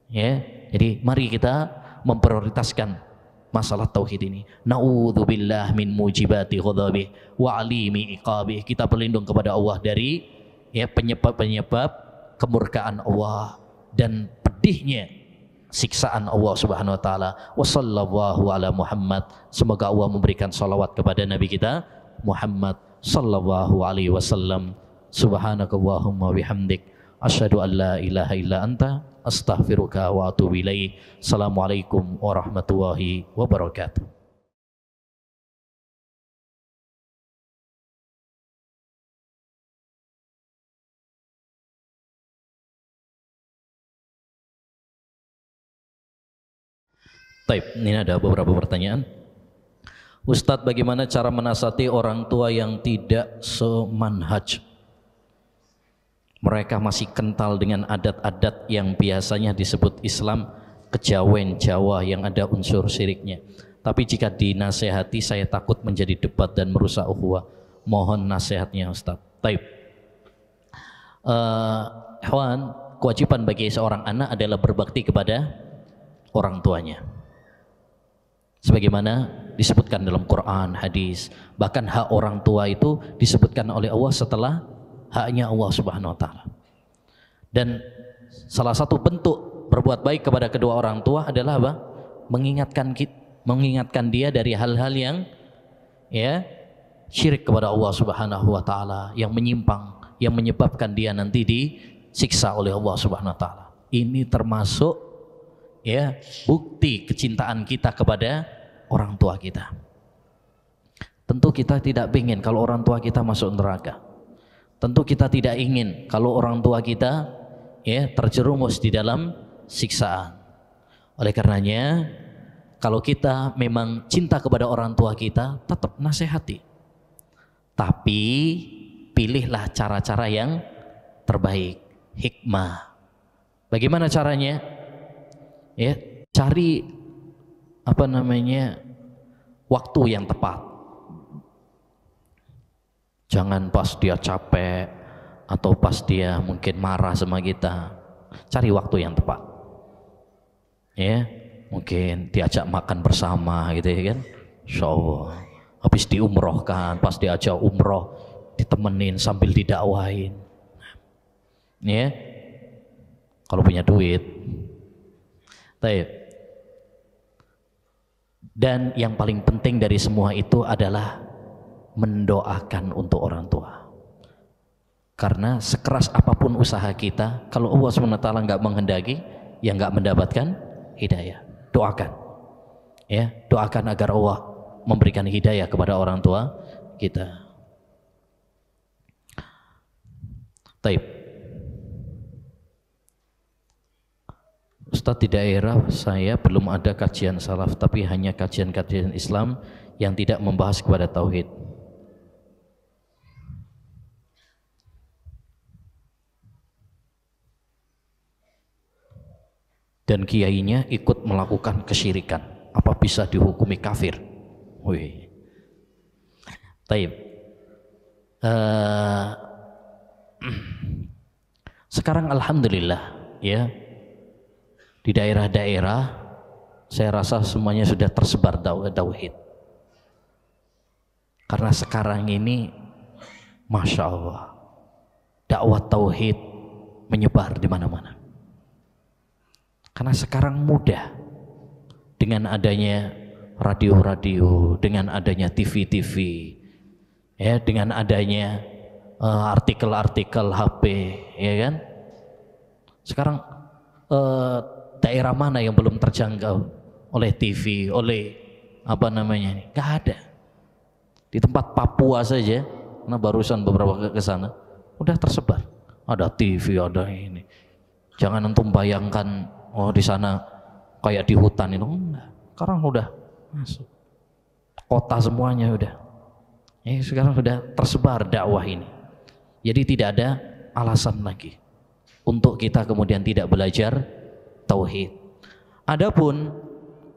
Ya, jadi mari kita memprioritaskan masalah tauhid ini. Na'udzubillah min mujibati ghadabih wa alimi iqabih. Kita berlindung kepada Allah dari ya penyebab-penyebab kemurkaan Allah dan pedihnya siksaan Allah Subhanahu wa taala. Wa sallallahu ala Muhammad. Semoga Allah memberikan salawat kepada Nabi kita Muhammad sallallahu alaihi wasallam. Subhanakallahumma bihamdik asyhadu an la ilaha illa anta astaghfiruka wa atubu ilaik. Assalamualaikum warahmatullahi wabarakatuh. Baik, ini ada beberapa pertanyaan. Ustadz, bagaimana cara menasihati orang tua yang tidak semanhaj? Mereka masih kental dengan adat-adat yang biasanya disebut Islam, kejawen Jawa yang ada unsur syiriknya. Tapi jika dinasehati saya takut menjadi debat dan merusak ukhuwah. Mohon nasihatnya Ustaz. Taib. Kewajiban bagi seorang anak adalah berbakti kepada orang tuanya. Sebagaimana disebutkan dalam Quran, hadis, bahkan hak orang tua itu disebutkan oleh Allah setelah haknya Allah Subhanahu wa taala. Dan salah satu bentuk berbuat baik kepada kedua orang tua adalah apa? Mengingatkan dia dari hal-hal yang ya syirik kepada Allah Subhanahu wa taala, yang menyimpang, yang menyebabkan dia nanti disiksa oleh Allah Subhanahu wa taala. Ini termasuk ya bukti kecintaan kita kepada orang tua kita. Tentu kita tidak ingin kalau orang tua kita masuk neraka. Tentu kita tidak ingin kalau orang tua kita ya terjerumus di dalam siksaan. Oleh karenanya, kalau kita memang cinta kepada orang tua kita, tetap nasihati. Tapi pilihlah cara-cara yang terbaik, hikmah. Bagaimana caranya? Ya, cari waktu yang tepat. Jangan pas dia capek atau pas dia mungkin marah sama kita. Cari waktu yang tepat. Ya, mungkin diajak makan bersama gitu ya kan. Insyaallah. Habis diumrohkan, pas diajak umroh ditemenin sambil didakwain. Ya. Kalau punya duit. Baik. Dan yang paling penting dari semua itu adalah mendoakan untuk orang tua. Karena sekeras apapun usaha kita, kalau Allah SWT nggak menghendaki, ya nggak mendapatkan hidayah. Doakan, ya, doakan agar Allah memberikan hidayah kepada orang tua kita. Taib. Ustadz, di daerah saya belum ada kajian salaf, tapi hanya kajian-kajian Islam yang tidak membahas kepada tauhid. Dan kiainya ikut melakukan kesyirikan, apa bisa dihukumi kafir? Wih. Taib. Sekarang alhamdulillah ya, di daerah-daerah saya rasa semuanya sudah tersebar tauhid. Karena sekarang ini Masya Allah, dakwah tauhid menyebar di mana-mana. Karena sekarang mudah, dengan adanya radio-radio, dengan adanya TV-TV, ya, dengan adanya artikel-artikel HP, ya kan? Sekarang daerah mana yang belum terjangkau oleh TV, oleh apa namanya ini? Gak ada. Di tempat Papua saja, nah barusan beberapa ke sana, udah tersebar. Ada TV, ada ini. Jangan antum bayangkan, oh di sana kayak di hutan itu, enggak. Sekarang udah masuk kota semuanya udah. Sekarang sudah tersebar dakwah ini. Jadi tidak ada alasan lagi untuk kita kemudian tidak belajar tauhid. Adapun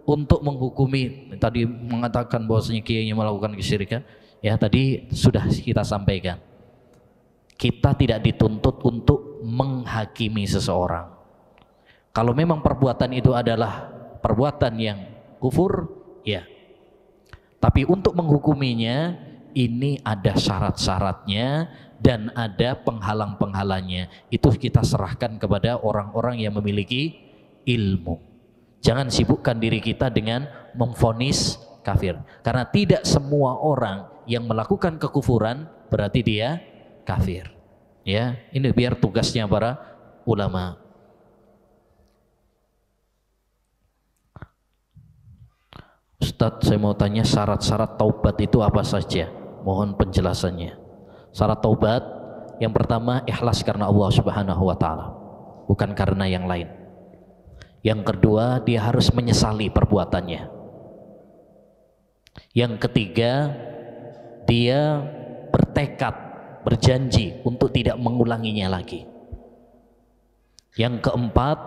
untuk menghukumi, tadi mengatakan bahwasanya kiainya melakukan kesyirikan, ya tadi sudah kita sampaikan. Kita tidak dituntut untuk menghakimi seseorang. Kalau memang perbuatan itu adalah perbuatan yang kufur, ya. Tapi untuk menghukuminya ini ada syarat-syaratnya dan ada penghalang-penghalangnya. Itu kita serahkan kepada orang-orang yang memiliki ilmu. Jangan sibukkan diri kita dengan memvonis kafir. Karena tidak semua orang yang melakukan kekufuran berarti dia kafir. Ya, ini biar tugasnya para ulama. Ustadz, saya mau tanya syarat-syarat taubat itu apa saja? Mohon penjelasannya. Syarat taubat yang pertama ikhlas karena Allah Subhanahu wa taala, bukan karena yang lain. Yang kedua, dia harus menyesali perbuatannya. Yang ketiga, dia bertekad, berjanji untuk tidak mengulanginya lagi. Yang keempat,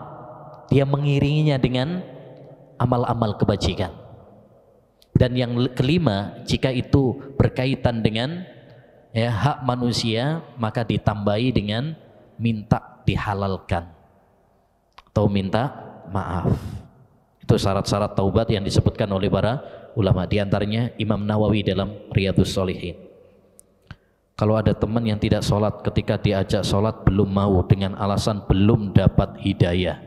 dia mengiringinya dengan amal-amal kebajikan. Dan yang kelima, jika itu berkaitan dengan hak manusia, maka ditambahi dengan minta dihalalkan atau minta maaf. Itu syarat-syarat taubat yang disebutkan oleh para ulama. Di antaranya Imam Nawawi dalam Riyadhus Shalihin. Kalau ada teman yang tidak sholat, ketika diajak sholat belum mau dengan alasan belum dapat hidayah,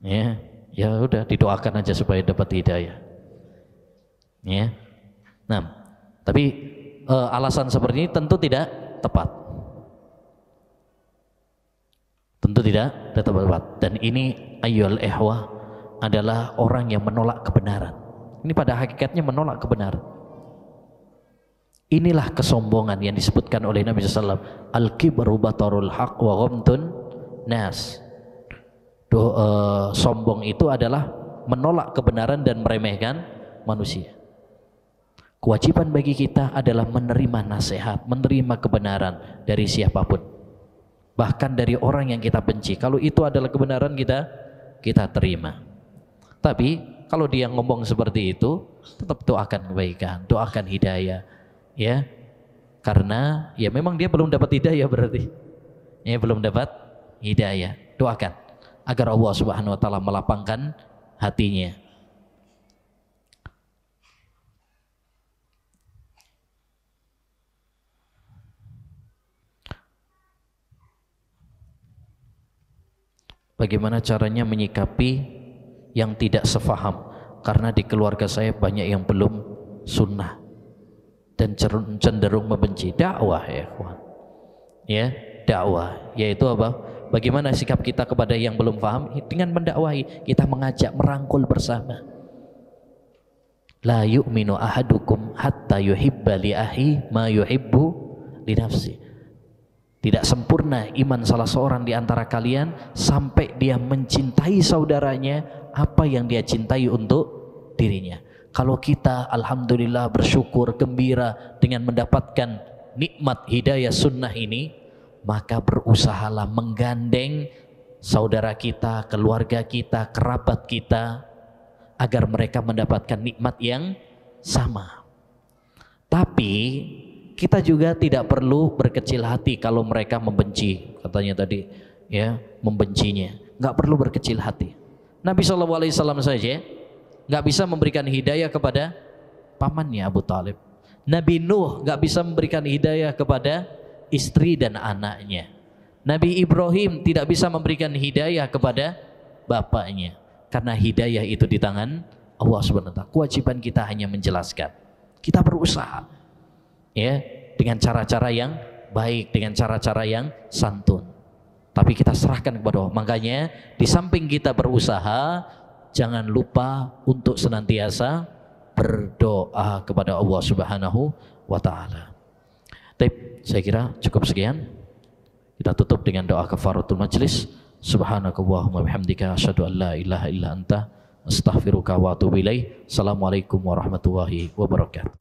ya udah didoakan aja supaya dapat hidayah. Ya. Nah, tapi alasan seperti ini tentu tidak tepat. Tentu tidak tepat. Dan ini ayyul ihwah adalah orang yang menolak kebenaran. Ini pada hakikatnya menolak kebenaran. Inilah kesombongan yang disebutkan oleh Nabi SAW. Al-kibru batarul haq wa ghamtun nas. Sombong itu adalah menolak kebenaran dan meremehkan manusia. Kewajiban bagi kita adalah menerima nasihat, menerima kebenaran dari siapapun, bahkan dari orang yang kita benci. Kalau itu adalah kebenaran, kita terima. Tapi kalau dia ngomong seperti itu, tetap doakan kebaikan, doakan hidayah, ya. Karena ya memang dia belum dapat hidayah, berarti ya belum dapat hidayah. Doakan agar Allah Subhanahu wa taala melapangkan hatinya. Bagaimana caranya menyikapi yang tidak sefaham? Karena di keluarga saya banyak yang belum sunnah dan cenderung membenci. Dakwah ya, kawan. Ya, dakwah yaitu apa? Bagaimana sikap kita kepada yang belum paham? Dengan mendakwahi, kita mengajak, merangkul bersama. La yu'minu ahadukum hatta yuhibba li ahi ma yuhibbu li nafsi. Tidak sempurna iman salah seorang di antara kalian sampai dia mencintai saudaranya apa yang dia cintai untuk dirinya. Kalau kita alhamdulillah bersyukur, gembira dengan mendapatkan nikmat hidayah sunnah ini, maka berusahalah menggandeng saudara kita, keluarga kita, kerabat kita agar mereka mendapatkan nikmat yang sama. Tapi kita juga tidak perlu berkecil hati kalau mereka membenci, katanya tadi ya, membencinya. Nggak perlu berkecil hati. Nabi SAW saja nggak bisa memberikan hidayah kepada pamannya Abu Talib. Nabi Nuh nggak bisa memberikan hidayah kepada istri dan anaknya. Nabi Ibrahim tidak bisa memberikan hidayah kepada bapaknya, karena hidayah itu di tangan Allah SWT. Kewajiban kita hanya menjelaskan. Kita berusaha ya, dengan cara-cara yang baik, dengan cara-cara yang santun. Tapi kita serahkan kepada Allah. Makanya di samping kita berusaha, jangan lupa untuk senantiasa berdoa kepada Allah Subhanahu wa taala. Saya kira cukup sekian. Kita tutup dengan doa kafaratul majlis. Subhanakallahumma bihamdika asyhadu an la ilaha illa anta astaghfiruka wa atubu ilaik. Assalamualaikum warahmatullahi wabarakatuh.